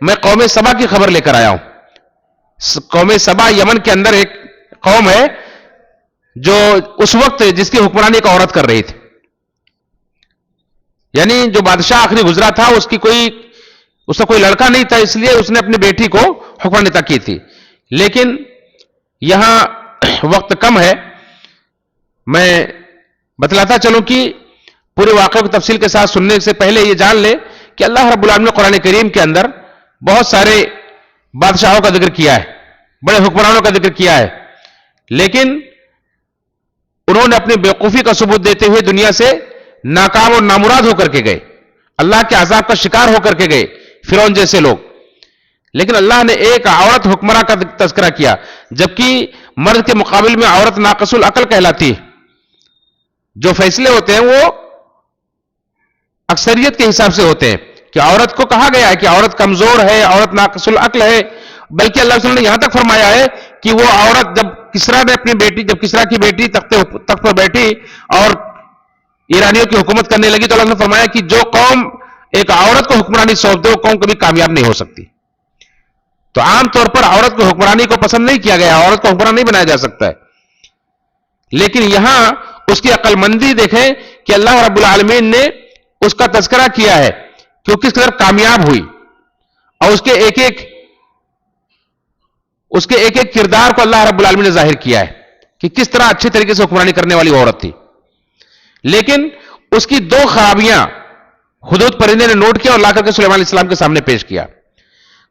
میں قوم سبا کی خبر لے کر آیا ہوں. قوم سبا یمن کے اندر ایک قوم ہے جو اس وقت جس کی حکمرانی ایک عورت کر رہی تھی، یعنی جو بادشاہ آخری گزرا تھا اس کا کوئی لڑکا نہیں تھا، اس لیے اس نے اپنی بیٹی کو حکمرانی عطا کی تھی. لیکن یہاں وقت کم ہے، میں بتلاتا چلوں کہ پورے واقعے کو تفصیل کے ساتھ سننے سے پہلے یہ جان لے کہ اللہ رب العالمین نے قرآن کریم کے اندر بہت سارے بادشاہوں کا ذکر کیا ہے، بڑے حکمرانوں کا ذکر کیا ہے، لیکن انہوں نے اپنی بیوقوفی کا ثبوت دیتے ہوئے دنیا سے ناکام اور نامراد ہو کر کے گئے، اللہ کے عذاب کا شکار ہو کر کے گئے، فرعون جیسے لوگ. لیکن اللہ نے ایک عورت حکمراں کا تذکرہ کیا، جبکہ مرد کے مقابل میں عورت ناقص العقل کہلاتی ہے. جو فیصلے ہوتے ہیں وہ اکثریت کے حساب سے ہوتے ہیں کہ عورت کو کہا گیا ہے کہ عورت کمزور ہے، عورت ناقص العقل ہے، بلکہ اللہ نے یہاں تک فرمایا ہے کہ وہ عورت جب کسرا کی بیٹی تخت پر بیٹھی اور ایرانیوں کی حکومت کرنے لگی تو اللہ نے فرمایا کہ جو قوم ایک عورت کو حکمرانی سونپ دے وہ قوم کبھی کامیاب نہیں ہو سکتی. تو عام طور پر عورت کو حکمرانی کو پسند نہیں کیا گیا، عورت کو حکمران نہیں بنایا جا سکتا ہے. لیکن یہاں اس کی عقل مندی دیکھیں کہ اللہ رب العالمین نے اس کا تذکرہ کیا ہے کہ وہ کس قدر کامیاب ہوئی اور اس کے ایک ایک کردار کو اللہ رب العالمین نے ظاہر کیا ہے کہ کس طرح اچھے طریقے سے حکمرانی کرنے والی عورت تھی. لیکن اس کی دو خرابیاں ہدہد پرندے نے نوٹ کیا اور لا کر کے سلیمان علیہ السلام کے سامنے پیش کیا.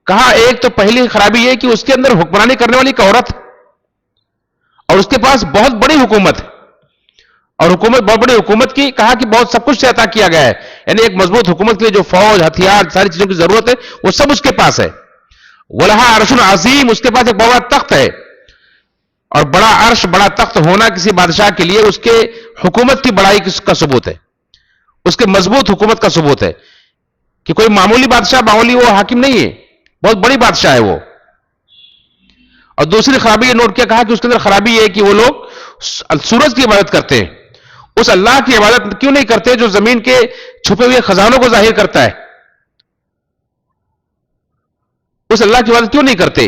کہا ایک تو پہلی خرابی یہ کہ اس کے اندر حکمرانی کرنے والی ایک عورت، اور اور اس کے پاس بہت بڑی حکومت ہے، اور حکومت بہت بڑی حکومت کی کہا کہ بہت سب کچھ سے عطا کیا گیا ہے، یعنی ایک مضبوط حکومت کے لیے جو فوج، ہتھیار، ساری چیزوں کی ضرورت ہے وہ سب اس کے پاس ہے. وَلَهَا عَرْشٌ عَظِيمٌ، اس کے پاس ایک بڑا تخت ہے، اور بڑا عرش، بڑا تخت ہونا کسی بادشاہ کے لیے اس کے حکومت کی بڑائی کا ثبوت ہے، اس کے مضبوط حکومت کا ثبوت ہے کہ کوئی معمولی بادشاہ، معمولی وہ حاکم نہیں ہے، بہت بڑی بادشاہ ہے وہ. اور دوسری خرابی یہ نوٹ کیا، کہا کہ اس کے اندر خرابی یہ ہے کہ وہ لوگ سورج کی عبادت کرتے ہیں. اس اللہ کی عبادت کیوں نہیں کرتے جو زمین کے چھپے ہوئے خزانوں کو ظاہر کرتا ہے؟ اس اللہ کی عبادت کیوں نہیں کرتے؟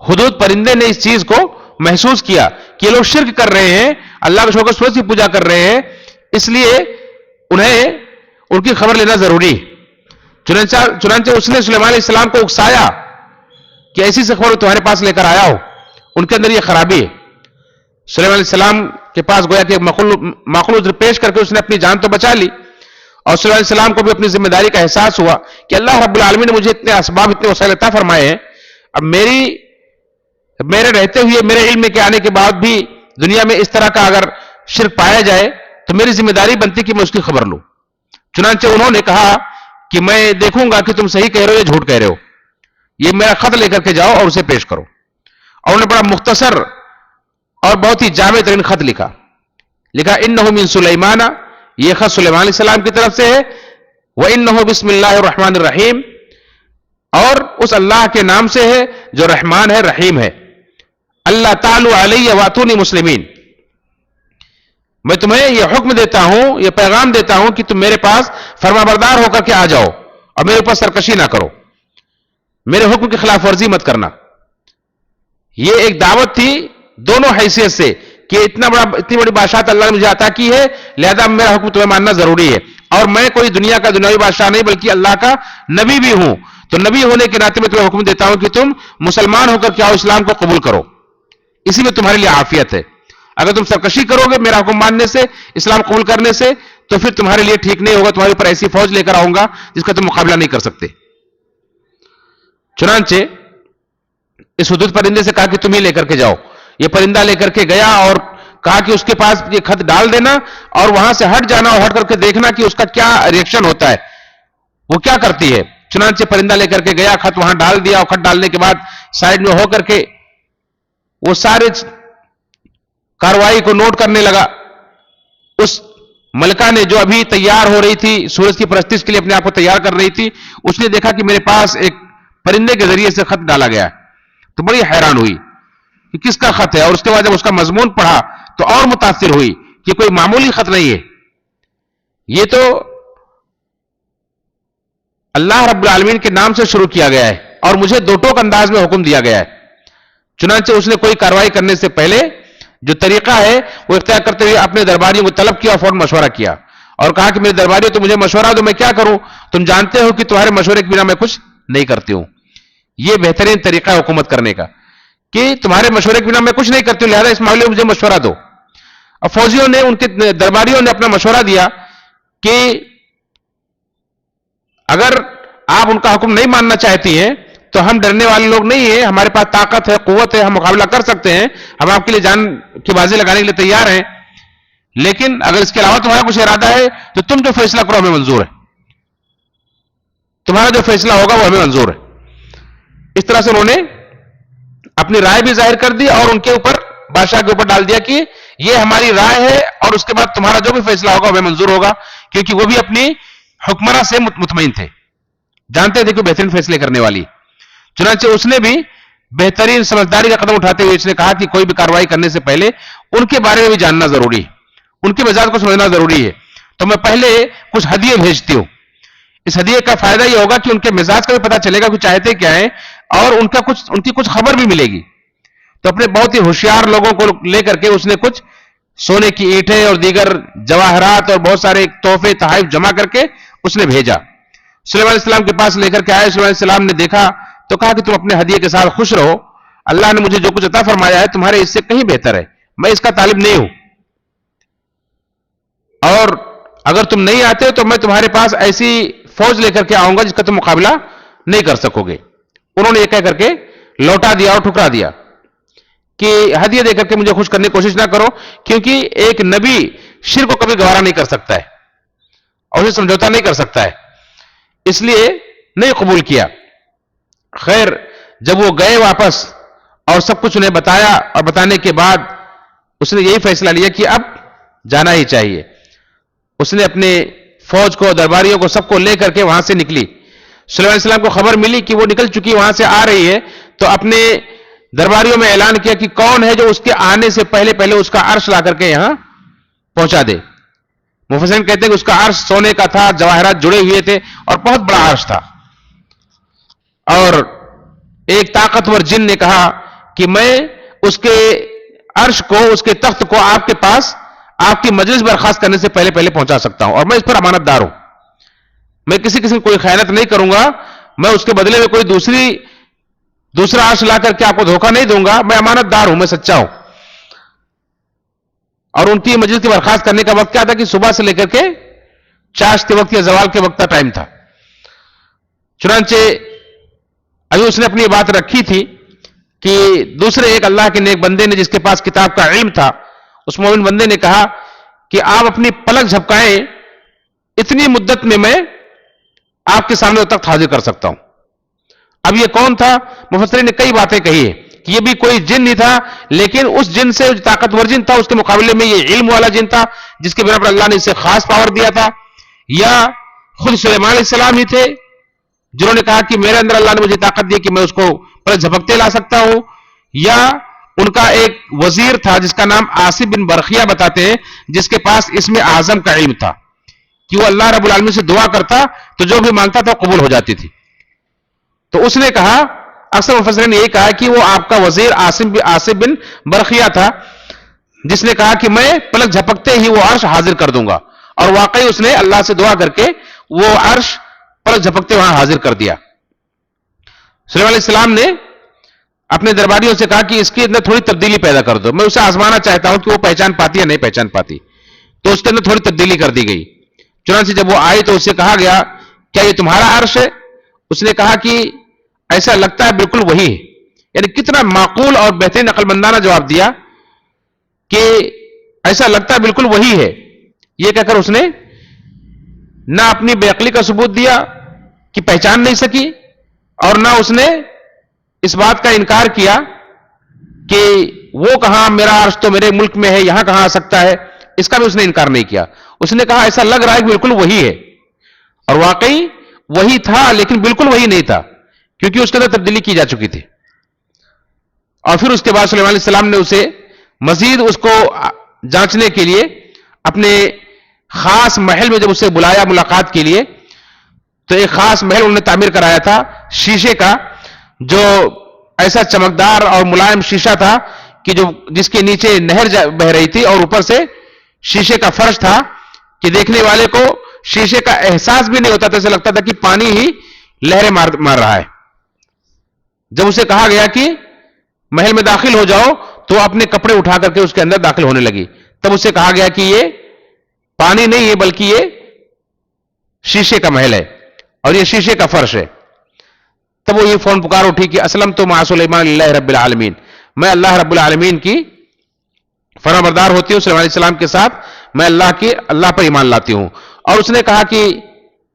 حدود پرندے نے اس چیز کو محسوس کیا کہ یہ لوگ شرک کر رہے ہیں، اللہ کو چھوڑ کر سورج کی پوجا کر رہے ہیں، اس لیے انہیں ان کی خبر لینا ضروری. چنانچہ اس نے سلیمان علیہ السلام کو اکسایا کہ ایسی سے خبر تمہارے پاس لے کر آیا ہو. ان کے اندر یہ خرابی ہے. سلیمان علیہ السلام کے پاس گویا کہ معقول پیش کر کے اس نے اپنی جان تو بچا لی، اور سلیمان علیہ السلام کو بھی اپنی ذمہ داری کا احساس ہوا کہ اللہ رب العالمین نے مجھے اتنے اسباب، اتنے وسائل عطا فرمائے ہیں، اب میرے رہتے ہوئے، میرے علم کے آنے کے بعد بھی دنیا میں اس طرح کا اگر شرک پایا جائے تو میری ذمہ داری بنتی کہ میں اس کی خبر لوں. چنانچہ انہوں نے کہا کہ میں دیکھوں گا کہ تم صحیح کہہ رہے ہو یا جھوٹ کہہ رہے ہو، یہ میرا خط لے کر کے جاؤ اور اسے پیش کرو. اور انہوں نے بڑا مختصر اور بہت ہی جامع ترین خط لکھا انہ من سلیمان، یہ خط سلیمان علیہ السلام کی طرف سے ہے، وانہ بسم اللہ الرحمن الرحیم، اور اس اللہ کے نام سے ہے جو رحمان ہے، رحیم ہے. اللہ تعالی علیہ واتونی مسلمین، میں تمہیں یہ حکم دیتا ہوں، یہ پیغام دیتا ہوں کہ تم میرے پاس فرما بردار ہو کر کے آ جاؤ اور میرے اوپر سرکشی نہ کرو، میرے حکم کی خلاف ورزی مت کرنا. یہ ایک دعوت تھی دونوں حیثیت سے کہ اتنی بڑی بادشاہت اللہ نے مجھے عطا کی ہے، لہذا میرا حکم تمہیں ماننا ضروری ہے، اور میں کوئی دنیا کا دنیاوی بادشاہ نہیں بلکہ اللہ کا نبی بھی ہوں. تو نبی ہونے کے ناطے میں تمہیں حکم دیتا ہوں کہ تم مسلمان ہو کر کے آؤ، اسلام کو قبول کرو، اسی میں تمہارے لیے عافیت ہے. اگر تم سرکشی کرو گے میرا حکم ماننے سے، اسلام قبول کرنے سے، تو پھر تمہارے لیے ٹھیک نہیں ہوگا، تمہارے اوپر ایسی فوج لے کر آؤں گا جس کا تم مقابلہ نہیں کر سکتے. چنانچہ اس حدود پرندے سے کہا کہ تم ہی لے کر کے جاؤ. یہ پرندہ لے کر کے گیا اور کہا کہ اس کے پاس یہ خط ڈال دینا اور وہاں سے ہٹ جانا اور ہٹ کر کے دیکھنا کہ اس کا کیا ریئیکشن ہوتا ہے، وہ کیا کرتی ہے. چنانچہ پرندہ لے کر کے گیا، خط وہاں ڈال دیا، اور خط ڈالنے کے بعد سائڈ میں ہو کر کے وہ سارے کاروائی کو نوٹ کرنے لگا. اس ملکہ نے جو ابھی تیار ہو رہی تھی سورج کی پرستش کے لیے، اپنے آپ کو تیار کر رہی تھی، اس نے دیکھا کہ میرے پاس ایک پرندے کے ذریعے سے خط ڈالا گیا، تو بڑی حیران ہوئی کہ کس کا خط ہے. اور اس کے بعد جب اس کا مضمون پڑھا تو اور متاثر ہوئی کہ کوئی معمولی خط نہیں ہے، یہ تو اللہ رب العالمین کے نام سے شروع کیا گیا ہے اور مجھے دو ٹوک انداز میں حکم دیا گیا ہے. چنانچہ اس نے کوئی کاروائی کرنے سے پہلے جو طریقہ ہے وہ اختیار کرتے ہوئے اپنے درباریوں کو طلب کیا اور فوراً مشورہ کیا اور کہا کہ میرے درباریوں تو مجھے مشورہ دو، میں کیا کروں؟ تم جانتے ہو کہ تمہارے مشورے کے بنا میں کچھ نہیں کرتی ہوں. یہ بہترین طریقہ ہے حکومت کرنے کا کہ تمہارے مشورے کے بنا میں کچھ نہیں کرتی ہوں، لہذا اس معاملے میں مجھے مشورہ دو. اور فوجیوں نے، ان کے درباریوں نے اپنا مشورہ دیا کہ اگر آپ ان کا حکم نہیں ماننا چاہتی ہیں تو ہم ڈرنے والے لوگ نہیں ہیں، ہمارے پاس طاقت ہے، قوت ہے، ہم مقابلہ کر سکتے ہیں، ہم آپ کے لیے جان کی بازی لگانے کے لیے تیار ہیں، لیکن اگر اس کے علاوہ تمہارا کچھ ارادہ ہے تو تم جو فیصلہ کرو ہمیں منظور ہے، تمہارا جو فیصلہ ہوگا وہ ہمیں منظور ہے. اس طرح سے انہوں نے اپنی رائے بھی ظاہر کر دی اور ان کے اوپر، بادشاہ کے اوپر ڈال دیا کہ یہ ہماری رائے ہے اور اس کے بعد تمہارا جو بھی فیصلہ ہوگا ہمیں منظور ہوگا، کیونکہ وہ بھی اپنی حکمراں سے مطمئن تھے، جانتے تھے کہ بہترین فیصلے کرنے والی. چنانچہ اس نے بھی بہترین سمجھداری کا قدم اٹھاتے ہوئے اس نے کہا کہ کوئی بھی کاروائی کرنے سے پہلے ان کے بارے میں بھی جاننا ضروری ہے، ان کے مزاج کو سمجھنا ضروری ہے، تو میں پہلے کچھ ہدیے بھیجتی ہوں. اس ہدیے کا فائدہ یہ ہوگا کہ ان کے مزاج کا بھی پتہ چلے گا کہ چاہتے کیا ہیں اور ان کی کچھ خبر بھی ملے گی. تو اپنے بہت ہی ہوشیار لوگوں کو لے کر کے اس نے کچھ سونے کی اینٹیں اور دیگر جواہرات اور بہت سارے تحفے تحائف جمع کر کے اس نے بھیجا. سلیمان علیہ السلام کے پاس لے کر کے آئے. سلیمان علیہ السلام نے دیکھا تو کہا کہ تم اپنے ہدیے کے ساتھ خوش رہو، اللہ نے مجھے جو کچھ عطا فرمایا ہے تمہارے اس سے کہیں بہتر ہے، میں اس کا طالب نہیں ہوں، اور اگر تم نہیں آتے تو میں تمہارے پاس ایسی فوج لے کر کے آؤں گا جس کا تم مقابلہ نہیں کر سکو گے. انہوں نے یہ کہہ کر کے لوٹا دیا اور ٹھکرا دیا. کہ ہدیہ دے کر کے مجھے خوش کرنے کی کوشش نہ کرو، کیونکہ ایک نبی شرک کو کبھی گوارا نہیں کر سکتا ہے اور اسے سمجھوتا نہیں کر سکتا ہے، اس لیے نہیں قبول کیا۔ خیر جب وہ گئے واپس اور سب کچھ انہیں بتایا، اور بتانے کے بعد اس نے یہی فیصلہ لیا کہ اب جانا ہی چاہیے۔ اس نے اپنے فوج کو، درباریوں کو، سب کو لے کر کے وہاں سے نکلی۔ سلیمان علیہ السلام کو خبر ملی کہ وہ نکل چکی، وہاں سے آ رہی ہے، تو اپنے درباریوں میں اعلان کیا کہ کون ہے جو اس کے آنے سے پہلے پہلے اس کا عرش لا کر کے یہاں پہنچا دے۔ مفسرین کہتے ہیں کہ اس کا عرش سونے کا تھا، جواہرات جڑے ہوئے تھے اور بہت بڑا عرش تھا۔ اور ایک طاقتور جن نے کہا کہ میں اس کے عرش کو، اس کے تخت کو آپ کے پاس، آپ کی مجلس برخاست کرنے سے پہلے پہلے پہنچا سکتا ہوں، اور میں اس پر امانت دار ہوں، میں کسی قسم کوئی خیانت نہیں کروں گا، میں اس کے بدلے میں کوئی دوسرا عرش لا کر کے آپ کو دھوکہ نہیں دوں گا، میں امانت دار ہوں، میں سچا ہوں۔ اور ان کی مجلس کی برخاست کرنے کا وقت کیا تھا کہ صبح سے لے کر کے چاشت کے وقت یا زوال کے وقت کا ٹائم تھا۔ چنانچہ ابھی اس نے اپنی بات رکھی تھی کہ دوسرے ایک اللہ کے نیک بندے نے، جس کے پاس کتاب کا علم تھا، اس مومن بندے نے کہا کہ آپ اپنی پلک جھپکائیں، اتنی مدت میں آپ کے سامنے تخت حاضر کر سکتا ہوں۔ اب یہ کون تھا؟ مفسرین نے کئی باتیں کہی ہے کہ یہ بھی کوئی جن نہیں تھا، لیکن اس جن سے، جو طاقتور جن تھا، اس کے مقابلے میں یہ علم والا جن تھا، جس کے بنا پر اللہ نے اسے خاص پاور دیا تھا۔ یا خود سلیمان علیہ السلام ہی تھے جنہوں نے کہا کہ میرے اندر اللہ نے مجھے طاقت دی کہ میں اس کو پلک جھپکتے لا سکتا ہوں۔ یا ان کا ایک وزیر تھا جس کا نام آصف بن برخیہ بتاتے ہیں، جس کے پاس اسم اعظم کا علم تھا کہ وہ اللہ رب العالمین سے دعا کرتا تو جو بھی مانگتا تھا قبول ہو جاتی تھی۔ تو اس نے کہا، اکثر مفسرین نے یہی کہا کہ وہ آپ کا وزیر آصف بن برخیہ تھا، جس نے کہا کہ میں پلک جھپکتے ہی وہ عرش حاضر کر دوں گا، اور واقعی اس نے اللہ سے دعا کر کے وہ عرش پلک جھپکتے وہاں حاضر کر دیا۔ سلیمان علیہ السلام نے اپنے درباریوں سے کہا کہ اس کے اندر تھوڑی تبدیلی پیدا کر دو، میں اسے آزمانا چاہتا ہوں کہ وہ پہچان پاتی یا نہیں پہچان پاتی۔ تو اس کے اندر تھوڑی تبدیلی کر دی گئی۔ چنانچہ جب وہ آئی تو اسے کہا گیا، کیا یہ تمہارا عرش ہے؟ اس نے کہا کہ ایسا لگتا ہے بالکل وہی ہے۔ یعنی کتنا معقول اور بہترین عقل مندانہ جواب دیا کہ ایسا لگتا ہے بالکل وہی ہے۔ یہ کہہ کر اس نے نہ اپنی بے عقلی کا ثبوت دیا کہ پہچان نہیں سکی، اور نہ اس نے اس بات کا انکار کیا کہ وہ کہاں، میرا عرش تو میرے ملک میں ہے، یہاں کہاں آ سکتا ہے، اس کا بھی اس نے انکار نہیں کیا۔ اس نے کہا ایسا لگ رہا ہے کہ بالکل وہی ہے، اور واقعی وہی تھا، لیکن بالکل وہی نہیں تھا، کیونکہ اس کے اندر تبدیلی کی جا چکی تھی۔ اور پھر اس کے بعد سلیمان علیہ السلام نے اسے مزید اس کو جانچنے کے لیے اپنے خاص محل میں جب اسے بلایا ملاقات کے لیے، تو ایک خاص محل انہوں نے تعمیر کرایا تھا شیشے کا، جو ایسا چمکدار اور ملائم شیشہ تھا کہ جس کے نیچے نہر بہ رہی تھی، اور اوپر سے شیشے کا فرش تھا کہ دیکھنے والے کو شیشے کا احساس بھی نہیں ہوتا تھا، ایسا لگتا تھا کہ پانی ہی لہریں مار رہا ہے۔ جب اسے کہا گیا کہ محل میں داخل ہو جاؤ، تو اپنے کپڑے اٹھا کر کے اس کے اندر داخل ہونے لگی۔ تب اسے کہا گیا کہ یہ پانی نہیں ہے، بلکہ یہ شیشے کا محل ہے اور یہ شیشے کا فرش ہے۔ تب وہ یہ فون پکار اٹھی کہ اسلم تو مع سلیمان للہ رب العالمین، میں اللہ رب العالمین کی فرمانبردار ہوتی ہوں، سلیمان علیہ السلام کے ساتھ میں اللہ پر ایمان لاتی ہوں۔ اور اس نے کہا کہ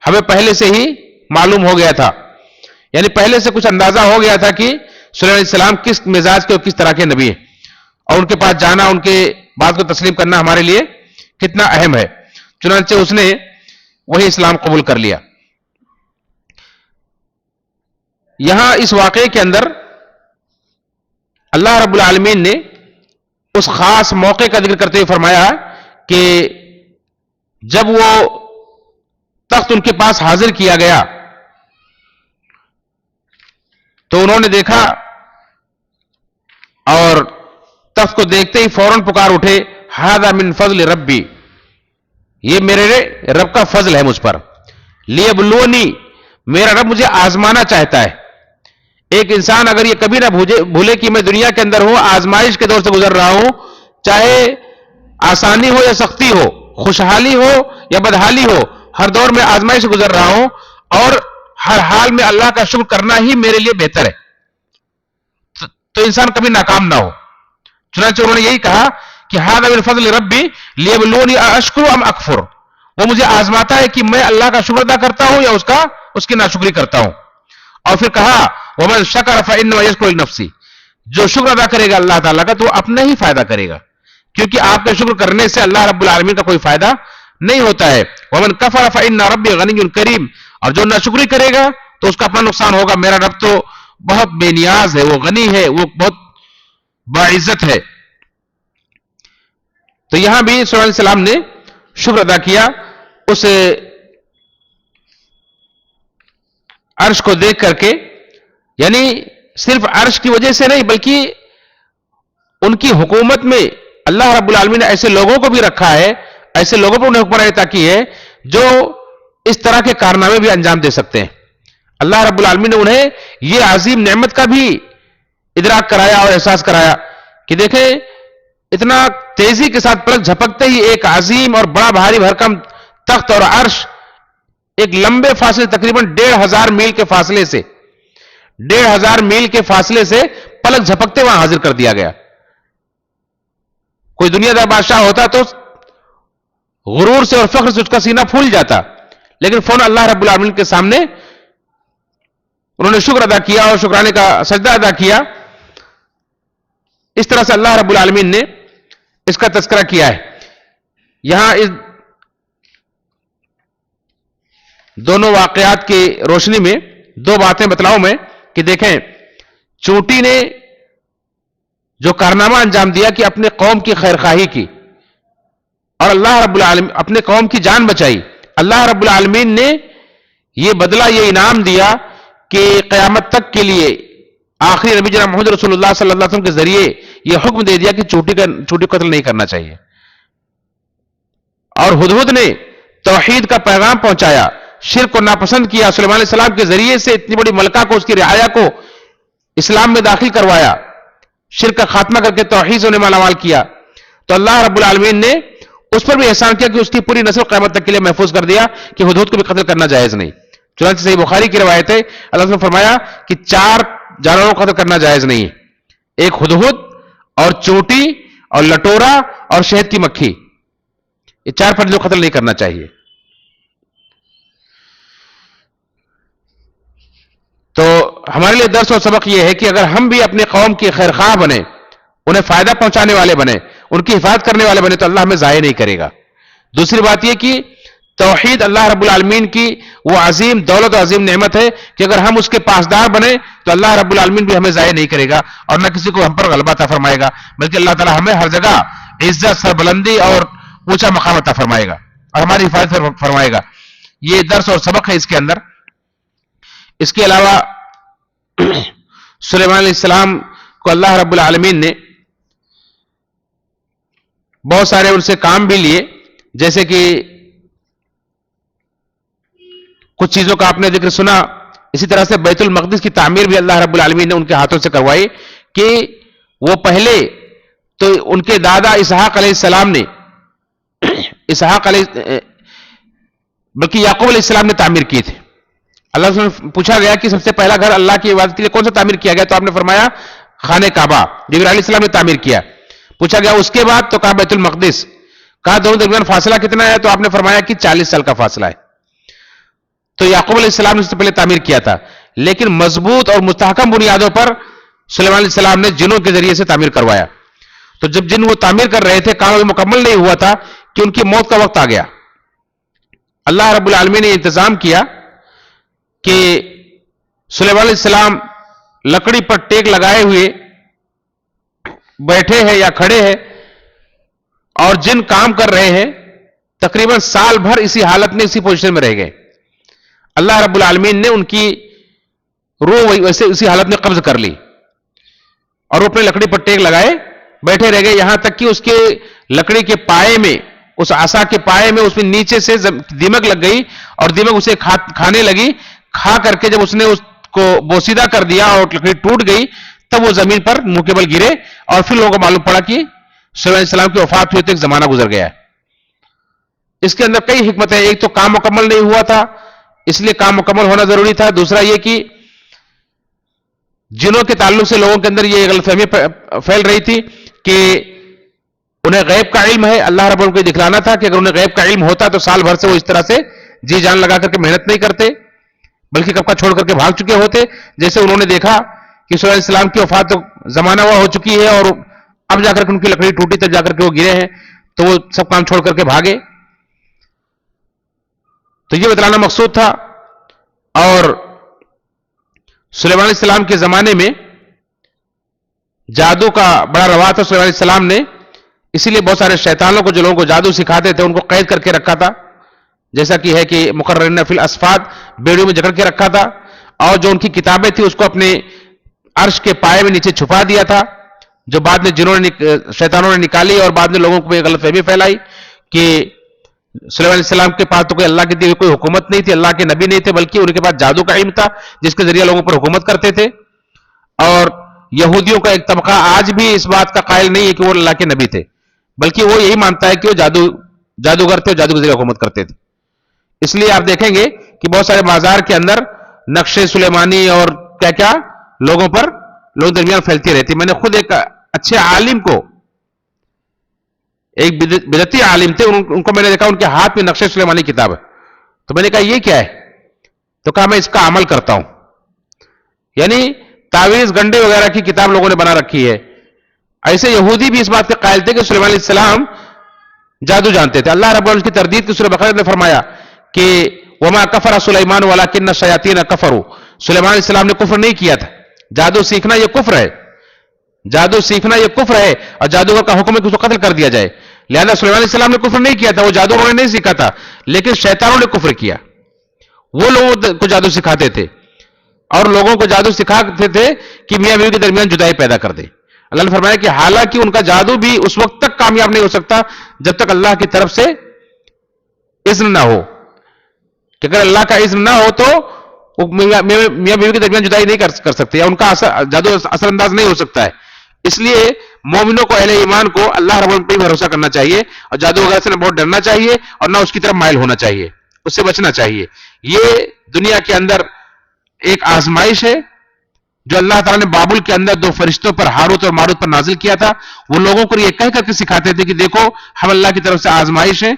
ہمیں پہلے سے ہی معلوم ہو گیا تھا، یعنی پہلے سے کچھ اندازہ ہو گیا تھا کہ سلیمان علیہ السلام کس مزاج کے اور کس طرح کے نبی ہیں، اور ان کے پاس جانا، ان کے بات کو تسلیم کرنا ہمارے لیے کتنا اہم ہے۔ چنانچہ اس نے وہی اسلام قبول کر لیا۔ یہاں اس واقعے کے اندر اللہ رب العالمین نے اس خاص موقع کا ذکر کرتے ہوئے فرمایا کہ جب وہ تخت ان کے پاس حاضر کیا گیا تو انہوں نے دیکھا، اور تخت کو دیکھتے ہی فوراً پکار اٹھے، ھذا من فضل ربی، یہ میرے رب کا فضل ہے مجھ پر، لیبلونی، میرا رب مجھے آزمانا چاہتا ہے۔ ایک انسان اگر یہ کبھی نہ بھولے کہ میں دنیا کے اندر ہوں، آزمائش کے دور سے گزر رہا ہوں، چاہے آسانی ہو یا سختی ہو، خوشحالی ہو یا بدحالی ہو، ہر دور میں آزمائش سے گزر رہا ہوں، اور ہر حال میں اللہ کا شکر کرنا ہی میرے لیے بہتر ہے، تو انسان کبھی ناکام نہ ہو۔ چنانچہ انہوں نے یہی کہا کہ ھذا من فضل ربی لیبلونی اشکر ام اکفر، وہ مجھے آزماتا ہے کہ میں اللہ کا شکر ادا کرتا ہوں یا اس کی ناشکری کرتا ہوں. اور پھر کہا ومن شکر فانما یشکر لنفسہ، جو شکر ادا کرے گا اللہ تعالیٰ کا تو وہ اپنا ہی فائدہ کرے گا، کیونکہ آپ کے شکر کرنے سے اللہ رب العالمین کا کوئی فائدہ نہیں ہوتا ہے. ومن کفر فان ربی غنی کریم، اور جو ناشکری کرے گا تو اس کا اپنا نقصان ہوگا، میرا رب تو بہت بے نیاز ہے، وہ غنی ہے، وہ بہت باعزت ہے. تو یہاں بھی سلیمان علیہ السلام نے شکر ادا کیا اس عرش کو دیکھ کر کے، یعنی صرف عرش کی وجہ سے نہیں بلکہ ان کی حکومت میں اللہ رب العالمین نے ایسے لوگوں کو بھی رکھا ہے، ایسے لوگوں پر انہیں حکمرانی عطا کی ہے جو اس طرح کے کارنامے بھی انجام دے سکتے ہیں. اللہ رب العالمین نے انہیں یہ عظیم نعمت کا بھی ادراک کرایا اور احساس کرایا کہ دیکھیں اتنا تیزی کے ساتھ پلک جھپکتے ہی ایک عظیم اور بڑا بھاری بھرکم تخت اور عرش ایک لمبے فاصلے تقریباً 1500 میل کے فاصلے سے 1500 میل کے فاصلے سے پلک جھپکتے وہاں حاضر کر دیا گیا. کوئی دنیا دار بادشاہ ہوتا تو غرور سے اور فخر سے اس کا سینہ پھول جاتا، لیکن فوراً اللہ رب العالمین کے سامنے انہوں نے شکر ادا کیا اور شکرانے کا سجدہ ادا کیا. اس طرح سے اللہ رب العالمین نے اس کا تذکرہ کیا ہے. یہاں اس دونوں واقعات کی روشنی میں دو باتیں بتلاؤں میں کہ دیکھیں چونٹی نے جو کارنامہ انجام دیا کہ اپنے قوم کی خیرخواہی کی اور اللہ رب العالمین اپنے قوم کی جان بچائی، اللہ رب العالمین نے یہ بدلہ، یہ انعام دیا کہ قیامت تک کے لیے آخری نبی جناب محمد رسول اللہ صلی اللہ علیہ وسلم کے ذریعے یہ حکم دے دیا کہ چونٹی قتل نہیں کرنا چاہیے. اور ہدہد نے توحید کا پیغام پہنچایا، شرک کو ناپسند کیا، سلیمان علیہ السلام کے ذریعے سے اتنی بڑی ملکہ کو، اس کی رعایا کو اسلام میں داخل کروایا، شرک کا خاتمہ کر کے توحید سے انہیں مالا مال کیا. تو اللہ رب العالمین نے اس پر بھی احسان کیا کہ اس کی پوری نسل قیامت تک کے لیے محفوظ کر دیا کہ ہدہد کو بھی قتل کرنا جائز نہیں. چنانچہ صحیح بخاری کی روایت ہے اللہ نے فرمایا کہ 4 جانوروں کو قتل کرنا جائز نہیں ہے، ایک ہدہد اور چونٹی اور لٹورا اور شہد کی مکھی، یہ 4 پرندوں کو قتل نہیں کرنا چاہیے. تو ہمارے لیے درس اور سبق یہ ہے کہ اگر ہم بھی اپنے قوم کی خیرخواہ بنے، انہیں فائدہ پہنچانے والے بنے، ان کی حفاظت کرنے والے بنے تو اللہ ہمیں ضائع نہیں کرے گا. دوسری بات یہ کہ توحید اللہ رب العالمین کی وہ عظیم دولت و عظیم نعمت ہے کہ اگر ہم اس کے پاسدار بنے تو اللہ رب العالمین بھی ہمیں ضائع نہیں کرے گا اور نہ کسی کو ہم پر غلبہ عطا فرمائے گا، بلکہ اللہ تعالی ہمیں ہر جگہ عزت، سربلندی اور اونچا مقام عطا فرمائے گا اور ہماری حفاظت فرمائے گا. یہ درس اور سبق ہے اس کے اندر. اس کے علاوہ سلیمان علیہ السلام کو اللہ رب العالمین نے بہت سارے ان سے کام بھی لیے، جیسے کہ کچھ چیزوں کا آپ نے ذکر سنا. اسی طرح سے بیت المقدس کی تعمیر بھی اللہ رب العالمین نے ان کے ہاتھوں سے کروائی کہ وہ پہلے تو ان کے دادا اسحاق علیہ السلام نے بلکہ یعقوب علیہ السلام نے تعمیر کی تھی. اللہ سے پوچھا گیا کہ سب سے پہلا گھر اللہ کی عبادت کے لیے کون سا تعمیر کیا گیا، تو آپ نے فرمایا خانہ کعبہ، جبرائیل علیہ السلام نے تعمیر کیا. پوچھا گیا اس کے بعد، تو کہا بیت المقدس. کہا دونوں درمیان فاصلہ کتنا ہے، تو آپ نے فرمایا کہ 40 سال کا فاصلہ ہے. تو یعقوب علیہ السلام نے اس سے پہلے تعمیر کیا تھا، لیکن مضبوط اور مستحکم بنیادوں پر سلیمان علیہ السلام نے جنوں کے ذریعے سے تعمیر کروایا. تو جب جن وہ تعمیر کر رہے تھے، کام مکمل نہیں ہوا تھا کہ ان کی موت کا وقت آ گیا. اللہ رب العالمین نے انتظام کیا کہ سلیمان علیہ السلام لکڑی پر ٹیک لگائے ہوئے بیٹھے ہیں یا کھڑے ہیں اور جن کام کر رہے ہیں، تقریباً سال بھر اسی حالت میں، اسی پوزیشن میں رہ گئے. اللہ رب العالمین نے ان کی روح ویسے اسی حالت میں قبض کر لی اور وہ اپنے لکڑی پر ٹیک لگائے بیٹھے رہ گئے، یہاں تک کہ اس کے لکڑی کے پائے میں، اس عصا کے پائے میں، اس میں نیچے سے دیمک لگ گئی اور دیمک اسے کھانے لگی. کھا کر کے جب اس نے اس کو بوسیدہ کر دیا اور لکڑی ٹوٹ گئی، تب وہ زمین پر منہ کے بل گرے اور پھر لوگوں کو معلوم پڑا کہ سلیمان علیہ السلام کی وفات ہوئی تو ایک زمانہ گزر گیا. اس کے اندر کئی حکمتیں ہیں. ایک تو کام مکمل نہیں ہوا تھا، اس لیے کام مکمل ہونا ضروری تھا. دوسرا یہ کہ جنوں کے تعلق سے لوگوں کے اندر یہ غلط فہمی پھیل رہی تھی کہ انہیں غیب کا علم ہے. اللہ رب العالمین کو دکھلانا تھا کہ اگر انہیں غیب کا علم ہوتا تو سال بھر سے وہ اس طرح سے جی جان لگا کر کے محنت نہیں کرتے, بلکہ کب کا چھوڑ کر کے بھاگ چکے ہوتے. جیسے انہوں نے دیکھا کہ سلیمان علیہ السلام کی وفات تو زمانہ ہوا ہو چکی ہے اور اب جا کر کے ان کی لکڑی ٹوٹی, تب جا کر کے وہ گرے ہیں, تو وہ سب کام چھوڑ کر کے بھاگے. تو یہ بتلانا مقصود تھا. اور سلیمان علیہ السلام کے زمانے میں جادو کا بڑا رواج تھا. سلیمان علیہ السلام نے اسی لیے بہت سارے شیطانوں کو جو لوگوں کو جادو سکھاتے تھے ان کو قید کر کے رکھا تھا, جیسا کہ ہے کہ مقررین فی الاسفاد, بیڑیوں میں جکڑ کے رکھا تھا, اور جو ان کی کتابیں تھیں اس کو اپنے عرش کے پائے میں نیچے چھپا دیا تھا, جو بعد میں جنہوں نے شیطانوں نے نکالی اور بعد میں لوگوں کو یہ غلط فہمی پھیلائی کہ سلیمان علیہ السلام کے پاس تو کوئی اللہ کی دی ہوئی کوئی حکومت نہیں تھی, اللہ کے نبی نہیں تھے, بلکہ ان کے پاس جادو کا علم تھا جس کے ذریعے لوگوں پر حکومت کرتے تھے. اور یہودیوں کا ایک طبقہ آج بھی اس بات کا قائل نہیں ہے کہ وہ اللہ کے نبی تھے, بلکہ وہ یہی مانتا ہے کہ وہ جادوگر تھے اور جادو کے ذریعے حکومت کرتے تھے. اس لیے آپ دیکھیں گے کہ بہت سارے بازار کے اندر نقشے سلیمانی اور کیا کیا لوگوں درمیان پھیلتی رہتی. میں نے خود ایک اچھے عالم کو, ایک بدعتی عالم تھے, ان کو میں نے دیکھا ان کے ہاتھ میں نقشے سلیمانی کتاب ہے. تو میں نے کہا یہ کیا ہے؟ تو کہا میں اس کا عمل کرتا ہوں. یعنی تعویذ گنڈے وغیرہ کی کتاب لوگوں نے بنا رکھی ہے. ایسے یہودی بھی اس بات کے قائل تھے کہ سلیمان علیہ السلام جادو جانتے تھے. اللہ رب العالمین کی تردید کی سورہ بقرہ نے فرمایا کہ وما کفر سلیمان ولکن الشیاطین کفروا, سلیمان علیہ السلام نے کفر نہیں کیا تھا. جادو سیکھنا یہ کفر ہے, جادو سیکھنا یہ کفر ہے, اور جادوگر کا حکم ہے کہ اس کو قتل کر دیا جائے. لہذا سلیمان علیہ السلام نے کفر نہیں کیا تھا, وہ جادو انہوں نے نہیں سیکھا تھا, لیکن شیطانوں نے کفر کیا. وہ لوگوں کو جادو سکھاتے تھے اور لوگوں کو جادو سکھاتے تھے کہ میاں بیوی کے درمیان جدائی پیدا کر دے. اللہ نے فرمایا کہ حالانکہ ان کا جادو بھی اس وقت تک کامیاب نہیں ہو سکتا جب تک اللہ کی طرف سے اذن نہ ہو, کہ اگر اللہ کا اذن نہ ہو تو میاں بیوی کے درمیان جدائی نہیں کر سکتے, یا ان کا جادو اثر انداز نہیں ہو سکتا ہے. اس لیے مومنوں کو, اہل ایمان کو اللہ رب العالمین پہ بھروسہ کرنا چاہیے, اور جادو وغیرہ سے بہت ڈرنا چاہیے, اور نہ اس کی طرف مائل ہونا چاہیے, اس سے بچنا چاہیے. یہ دنیا کے اندر ایک آزمائش ہے جو اللہ تعالیٰ نے بابل کے اندر دو فرشتوں پر, ہاروت اور ماروت پر نازل کیا تھا. وہ لوگوں کو یہ کہہ کر کے سکھاتے تھے کہ دیکھو ہم اللہ کی طرف سے آزمائش ہیں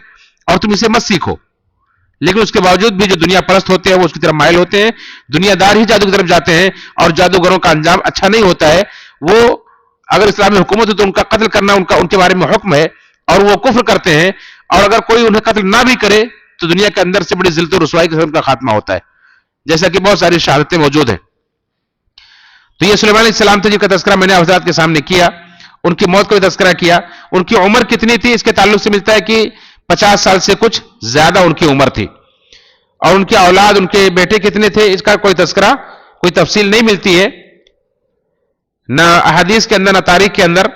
اور تم اسے مت سیکھو. لیکن اس کے باوجود بھی جو دنیا پرست ہوتے ہیں وہ اس کی طرف مائل ہوتے ہیں, دنیا دار ہی جادو کی طرف جاتے ہیں, اور جادوگروں کا انجام اچھا نہیں ہوتا ہے. وہ اگر اسلامی حکومت ہے تو ان کا قتل کرنا ان کے بارے میں حکم ہے, اور وہ کفر کرتے ہیں. اور اگر کوئی انہیں قتل نہ بھی کرے تو دنیا کے اندر سے بڑی ذلت و رسوائی کے ساتھ ان کا خاتمہ ہوتا ہے, جیسا کہ بہت ساری شہادتیں موجود ہیں. تو یہ سلیمان علیہ السلام تھے جن کا تذکرہ میں نے حضرات کے سامنے کیا. ان کی موت کا بھی تذکرہ کیا. ان کی عمر کتنی تھی اس کے تعلق سے ملتا ہے کہ 50 سال سے کچھ زیادہ ان کی عمر تھی, اور ان کی اولاد, ان کے بیٹے کتنے تھے اس کا کوئی تذکرہ, کوئی تفصیل نہیں ملتی ہے, نہ احادیث کے اندر نہ تاریخ کے اندر.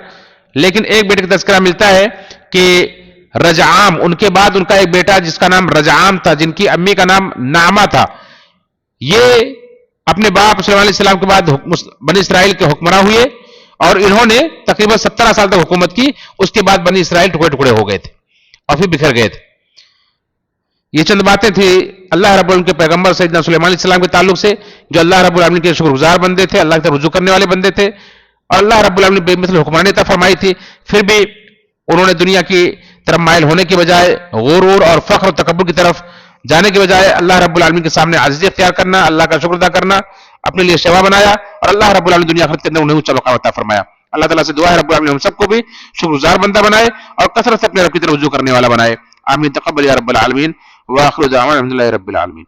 لیکن ایک بیٹے کا تذکرہ ملتا ہے کہ رجعام, ان کے بعد ان کا ایک بیٹا جس کا نام رجعام تھا, جن کی امی کا نام نعمہ تھا, یہ اپنے باپ سلیمان علیہ السلام کے بعد بنی اسرائیل کے حکمراں ہوئے, اور انہوں نے تقریباً 17 سال تک حکومت کی. اس کے بعد بنی اسرائیل ٹکڑے ٹکڑے ہو گئے تھے اور پھر بکھر گئے تھے. یہ چند باتیں تھیں اللہ رب العالمین کے پیغمبر سیدنا سلیمان علیہ السلام کے تعلق سے, جو اللہ رب العالمین کے شکر گزار بندے تھے, اللہ کی طرف رجوع کرنے والے بندے تھے, اور اللہ رب العالمین نے بے مثل حکمرانی عطا فرمائی تھی. پھر بھی انہوں نے دنیا کی طرف مائل ہونے کے بجائے غرور اور فخر و تکبر کی طرف جانے کے بجائے اللہ رب العالمین کے سامنے عاجزی اختیار کرنا, اللہ کا شکر ادا کرنا اپنے لیے شیوا بنایا, اور اللہ رب العالمین دنیا آخرت کے اندر انہیں اونچا مقام عطا فرمایا. اللہ تعالیٰ سے دعا ہے رب العالمین ہم سب کو بھی شکر گزار بندہ بنائے اور کثرت سے اپنے رب کی طرف رجوع کرنے والا بنائے. آمین. تقبل یا رب العالمین. واخر دعوانا الحمد للہ رب العالمین.